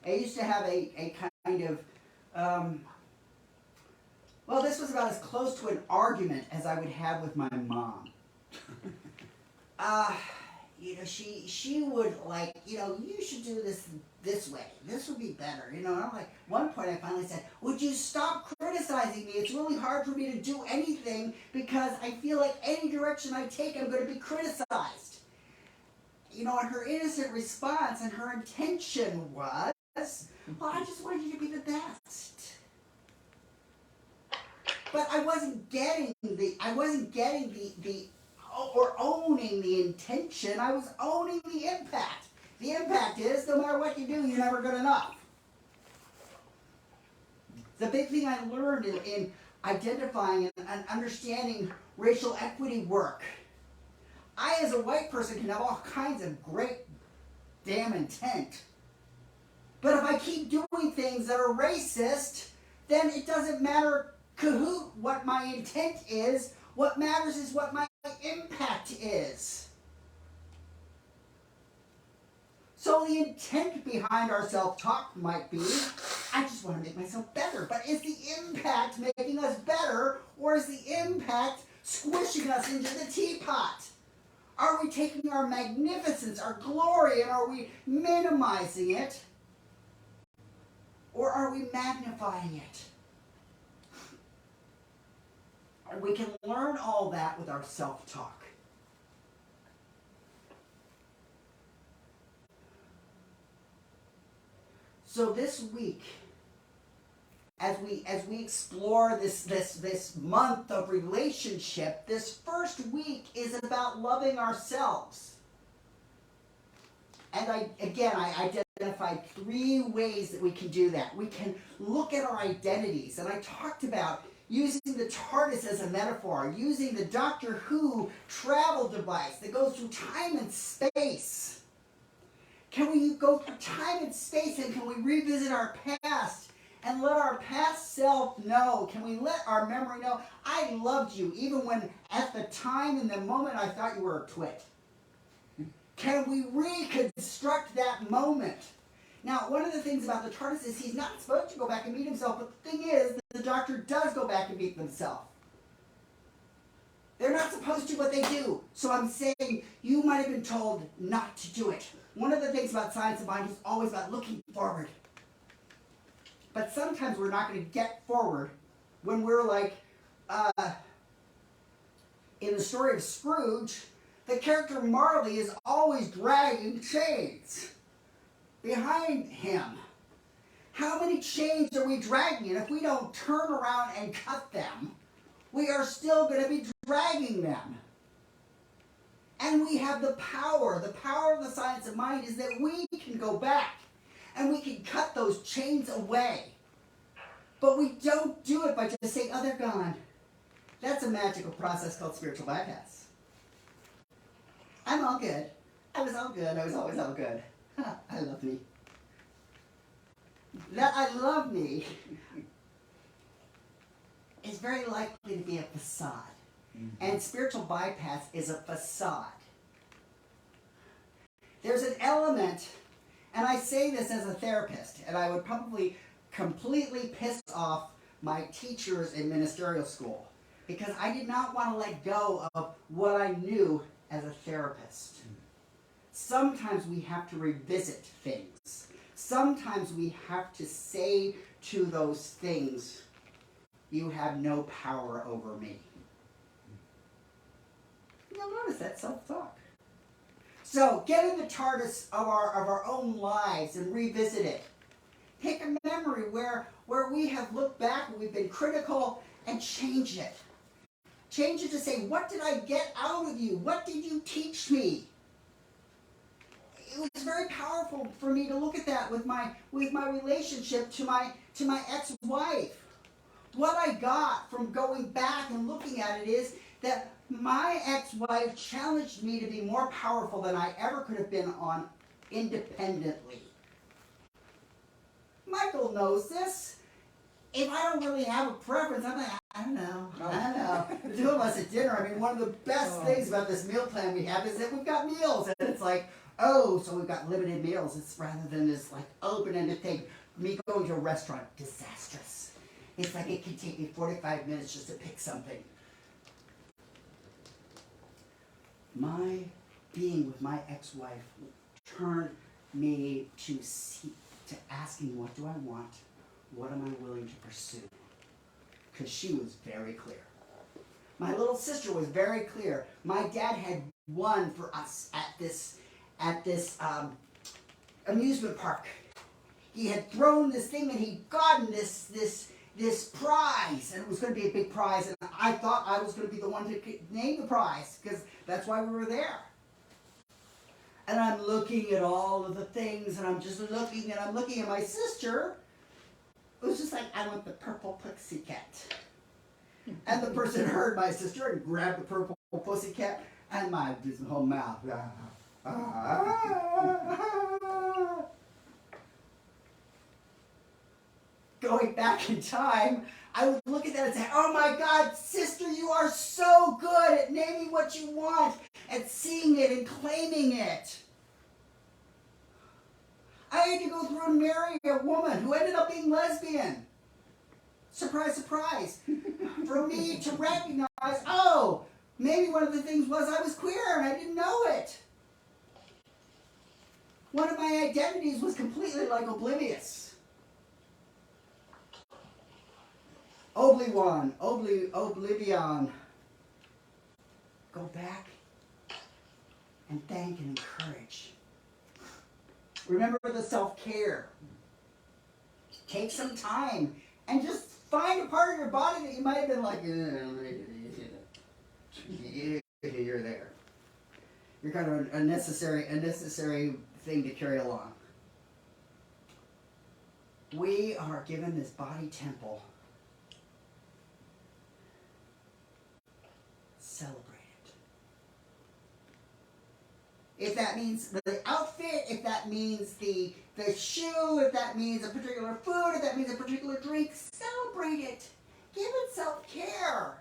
I used to have a kind of, this was about as close to an argument as I would have with my mom. She would you should do this way. This would be better. And I'm like, one point I finally said, would you stop criticizing me? It's really hard for me to do anything because I feel like any direction I take, I'm going to be criticized. And her innocent response and her intention was, Well, I just wanted you to be the best. But I wasn't getting or owning the intention. I was owning the impact. The impact is no matter what you do, you're never good enough. The big thing I learned in identifying and understanding racial equity work. I, as a white person, can have all kinds of great damn intent. But if I keep doing things that are racist, then it doesn't matter cahoot what my intent is. What matters is what my impact is. So the intent behind our self-talk might be, I just want to make myself better. But is the impact making us better, or is the impact squishing us into the teapot? Are we taking our magnificence, our glory, and are we minimizing it? Or are we magnifying it? And we can learn all that with our self-talk. So this week, as we explore this month of relationship, this first week is about loving ourselves. And I identified 3 ways that we can do that. We can look at our identities, and I talked about using the TARDIS as a metaphor, using the Doctor Who travel device that goes through time and space. Can we go through time and space, and can we revisit our past and let our past self know? Can we let our memory know, I loved you even when at the time in the moment I thought you were a twit? Can we reconstruct that moment? Now, one of the things about the TARDIS is he's not supposed to go back and meet himself, but the thing is, the Doctor does go back and meet himself. They're not supposed to, but they do. So I'm saying you might have been told not to do it. One of the things about Science of Mind is always about looking forward. But sometimes we're not going to get forward when we're like, in the story of Scrooge, the character Marley is always dragging chains behind him. How many chains are we dragging? And if we don't turn around and cut them, we are still going to be dragging them. And we have the power. The power of the Science of Mind is that we can go back and we can cut those chains away. But we don't do it by just saying, oh, they're gone. That's a magical process called spiritual bypass. I'm all good. I was all good. I was always all good. I love me. That I love me is very likely to be a facade. And spiritual bypass is a facade. There's an element, and I say this as a therapist, and I would probably completely piss off my teachers in ministerial school, because I did not want to let go of what I knew as a therapist. Sometimes we have to revisit things. Sometimes we have to say to those things, you have no power over me. You'll notice that self-talk. So get in the TARDIS of our own lives and revisit it. Pick a memory where we have looked back and we've been critical, and change it. Change it to say, what did I get out of you? What did you teach me? It was very powerful for me to look at that with my relationship to my ex-wife. What I got from going back and looking at it is that my ex-wife challenged me to be more powerful than I ever could have been on independently. Michael knows this. If I don't really have a preference, I'm like, I don't know. The two of us at dinner, I mean, one of the best things about this meal plan we have is that we've got meals. And it's like, oh, so we've got limited meals. It's rather than this like open-ended thing. Me going to a restaurant, disastrous. It's like it can take me 45 minutes just to pick something. My being with my ex-wife turned me to asking, what do I want? What am I willing to pursue? Because she was very clear. My little sister was very clear. My dad had won for us at this amusement park. he had thrown this thing and he'd gotten this prize, and it was going to be a big prize, and I thought I was going to be the one to name the prize, because that's why we were there. And I'm looking at all of the things, and I'm just looking, and I'm looking at my sister. It was just like, I want the purple pussycat. And the person heard my sister and grabbed the purple pussycat, and my whole mouth. Going back in time, I would look at that and say, oh my God, sister, you are so good at naming what you want, at seeing it and claiming it. I had to go through and marry a woman who ended up being lesbian. Surprise, surprise. For me to recognize, oh, maybe one of the things was I was queer and I didn't know it. One of my identities was completely like oblivious. Oblivion. Go back and thank and encourage. Remember the self-care. Take some time and just find a part of your body that you might have been like, you're there. You're kind of a necessary thing to carry along. We are given this body temple. Celebrate it. If that means the outfit, if that means the shoe, if that means a particular food, if that means a particular drink, celebrate it. Give it self-care.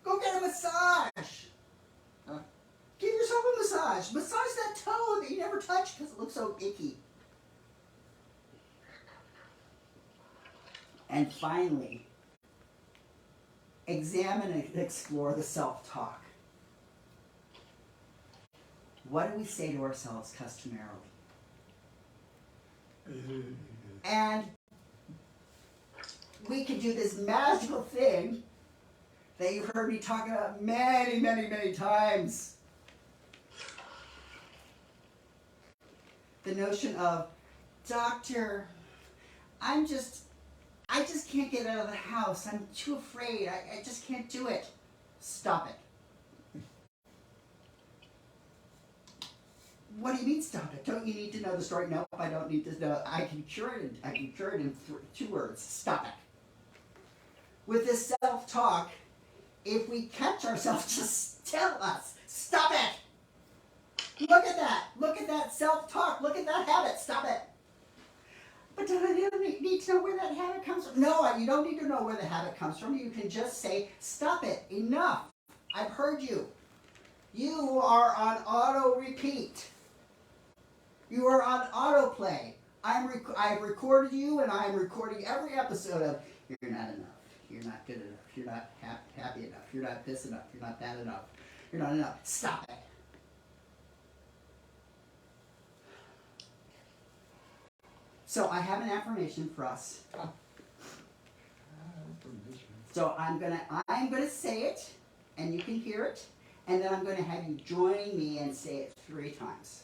Go get a massage. Give yourself a massage. Massage that toe that you never touched because it looks so icky. And finally, examine and explore the self-talk. What do we say to ourselves customarily? And we can do this magical thing that you've heard me talk about many, many, many times. The notion of, doctor, I just can't get out of the house. I'm too afraid. I just can't do it. Stop it. What do you mean stop it? Don't you need to know the story? No, I don't need to know. I can cure it in 2 words. Stop it. With this self-talk, if we catch ourselves, just tell us, stop it. Look at that. Look at that self-talk. Look at that habit. Stop it. But do I need to know where that habit comes from? No, you don't need to know where the habit comes from. You can just say, stop it. Enough. I've heard you. You are on auto repeat. You are on autoplay. I've recorded you, and I'm recording every episode of, you're not enough. You're not good enough. You're not happy enough. You're not this enough. You're not that enough. You're not enough. Stop it. So I have an affirmation for us. So I'm gonna say it, and you can hear it, and then I'm gonna have you join me and say it 3 times.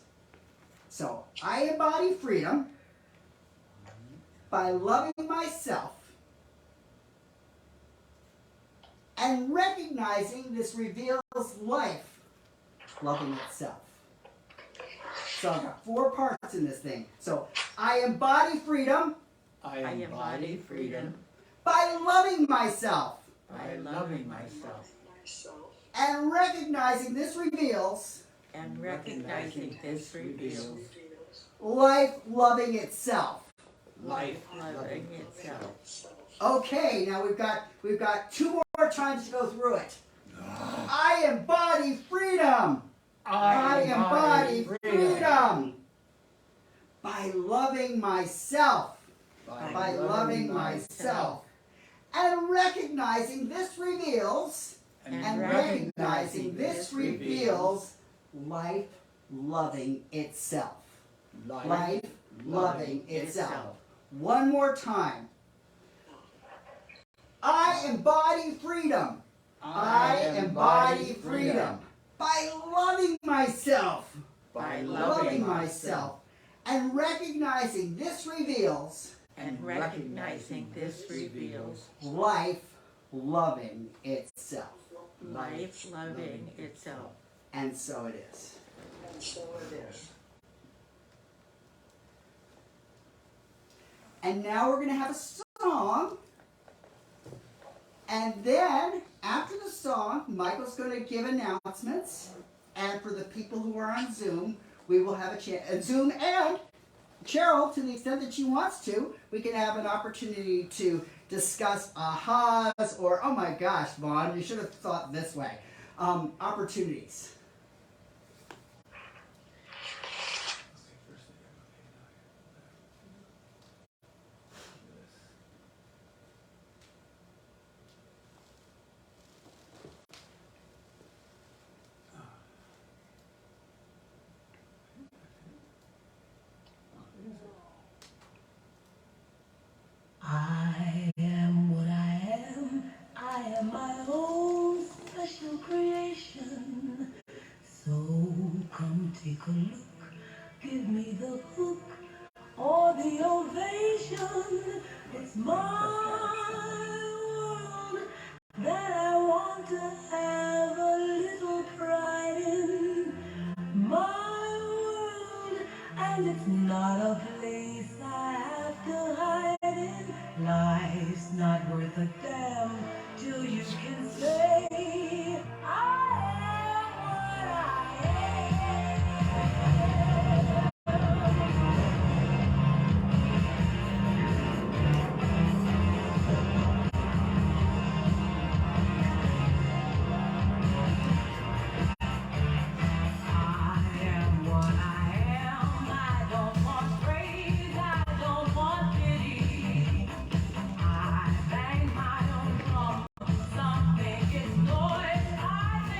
So I embody freedom by loving myself and recognizing this reveals life loving itself. So I've got 4 parts in this thing. So I embody freedom. I embody freedom By loving myself. by loving myself And recognizing this reveals and recognizing this reveals life loving itself. life loving itself. Okay, now we've got 2 more times to go through it. I embody freedom. I embody freedom. By loving myself. By loving myself. And recognizing this reveals. And recognizing this reveals life loving itself. Life loving itself. 1 more time. I embody freedom. I embody freedom. By loving myself. By Loving myself. And recognizing this reveals And recognizing this reveals life loving itself. life loving itself. And so it is. And so it is. And now we're going to have a song. And then, after the song, Michael's going to give announcements. And for the people who are on Zoom, we will have a chance. Zoom and Cheryl, to the extent that she wants to, we can have an opportunity to discuss ahas or, oh my gosh, Vaughan, you should have thought this way, opportunities. I am what I am. I am my own special creation. So come take a look. Give me the hook or the ovation. It's my world that I want to have a little pride in. My world, and it's not a place I have to hide in. Life's not worth a damn till you can say, I am what I am. I am what I am. I don't want praise. I don't want pity. I bang my own drum. Some think it's noise. I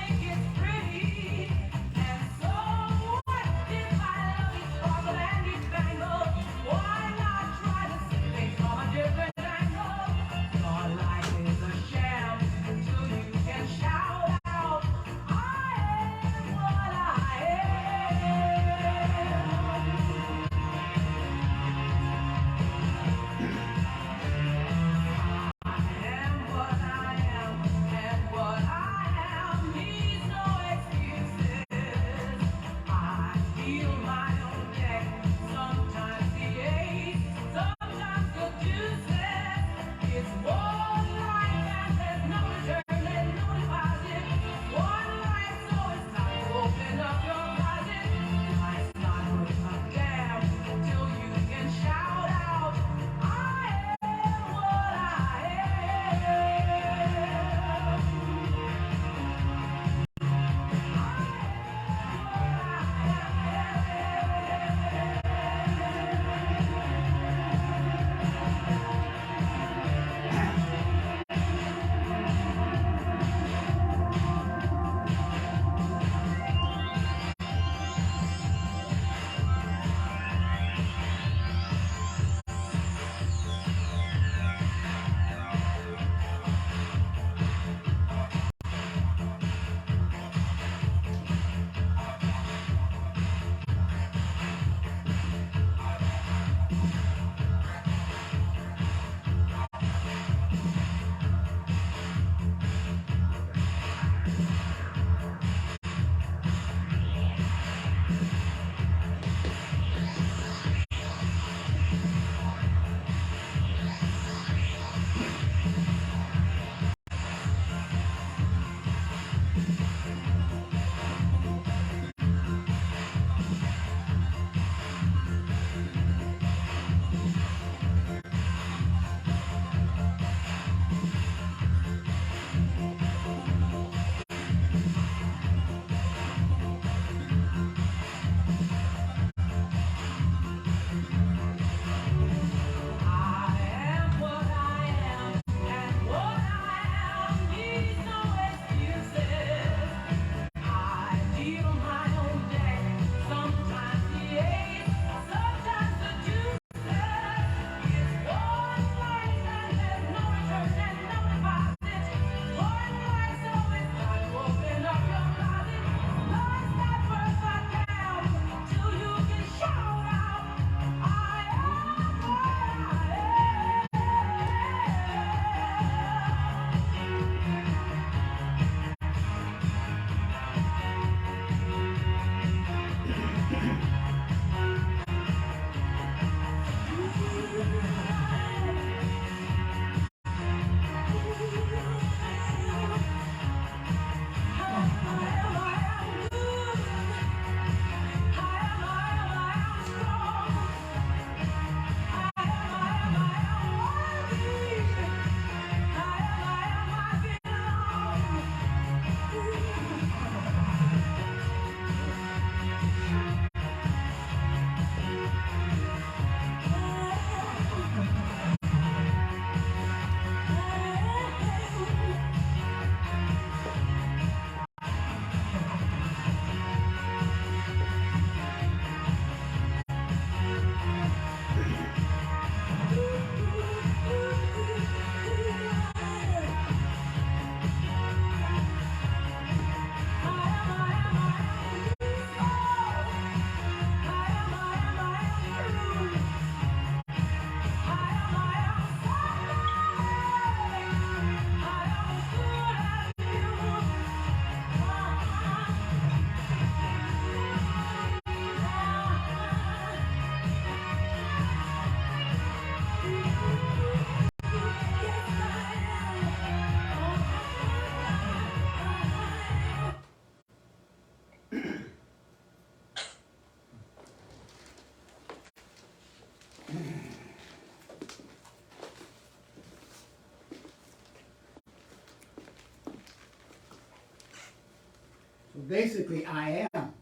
So basically, I am.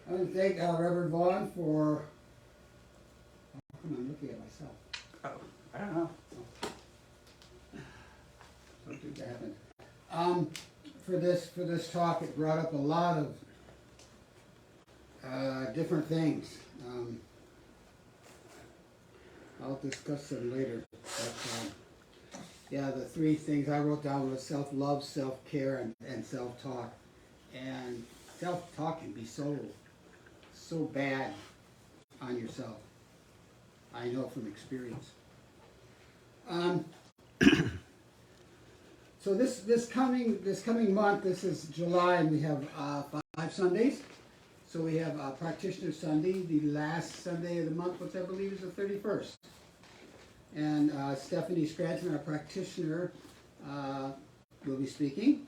I want to thank Reverend Vaughan for. Oh, come on, I'm looking at myself. Oh, I don't know. Something happened. For this talk, it brought up a lot of different things. I'll discuss them later. But, yeah, the three things I wrote down was self-love, self-care, and self-talk. And self-talk can be so bad on yourself. I know from experience. So this coming month, this is July, and we have 5 Sundays. So we have Practitioner Sunday, the last Sunday of the month, which I believe is the 31st. And Stephanie Scranton, our practitioner, will be speaking.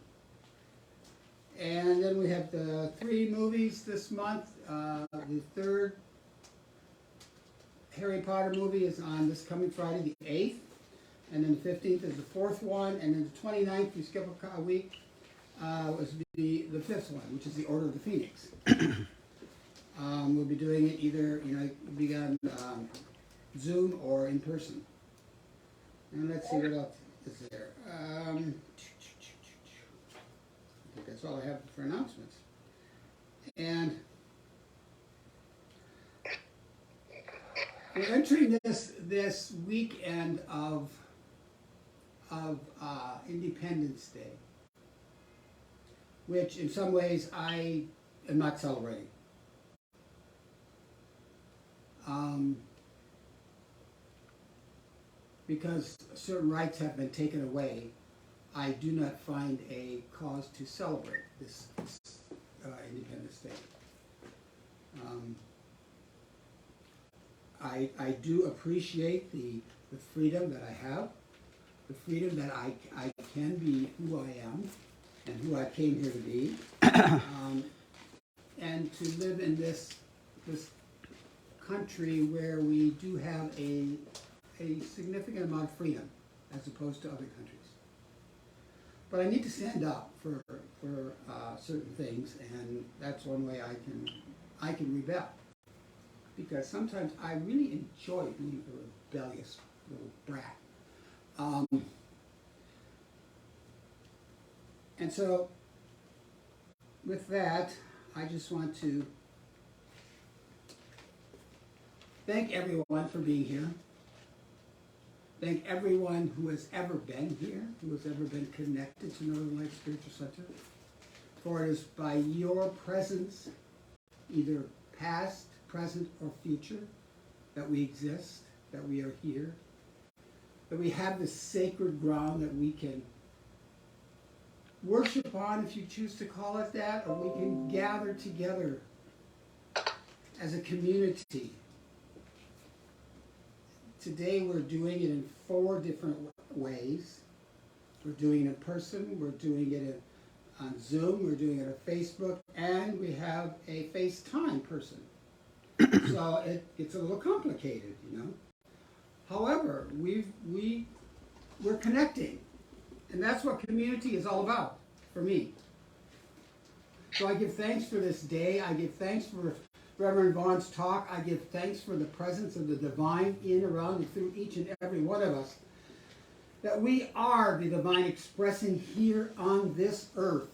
And then we have the 3 movies this month. The 3rd Harry Potter movie is on this coming Friday, the 8th. And then the 15th is the 4th one. And then the 29th, we skip a week, was the 5th one, which is the Order of the Phoenix. We'll be doing it either, it'll be on Zoom or in person. And let's see what else is there. I think that's all I have for announcements. And we're entering this weekend of Independence Day, which in some ways I am not celebrating. Because certain rights have been taken away, I do not find a cause to celebrate this Independence Day. I do appreciate the freedom that I have, the freedom that I can be who I am and who I came here to be, and to live in this country where we do have a significant amount of freedom as opposed to other countries. But I need to stand up for certain things, and that's one way I can rebel. Because sometimes I really enjoy being a rebellious little brat. And so, with that, I just want to thank everyone for being here. Thank everyone who has ever been here, who has ever been connected to Northern Lights Spiritual Center. For it is by your presence, either past, present, or future, that we exist, that we are here, that we have this sacred ground that we can worship on, if you choose to call it that, or we can gather together as a community. Today we're doing it in 4 different ways. We're doing it in person, we're doing it on Zoom, we're doing it on Facebook, and we have a FaceTime person. So it gets a little complicated, However, we're connecting, and that's what community is all about for me. So I give thanks for this day. I give thanks for Reverend Vaughan's talk. I give thanks for the presence of the divine in, around, and through each and every one of us. That we are the divine expressing here on this earth.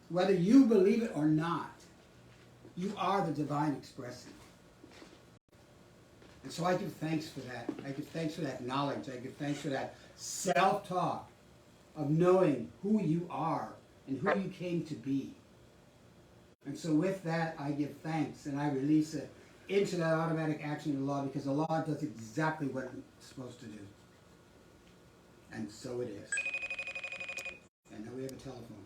Whether you believe it or not, you are the divine expressing. And so I give thanks for that. I give thanks for that knowledge. I give thanks for that self-talk of knowing who you are and who you came to be. And so with that, I give thanks, and I release it into that automatic action of the law, because the law does exactly what it's supposed to do. And so it is. And now we have a telephone.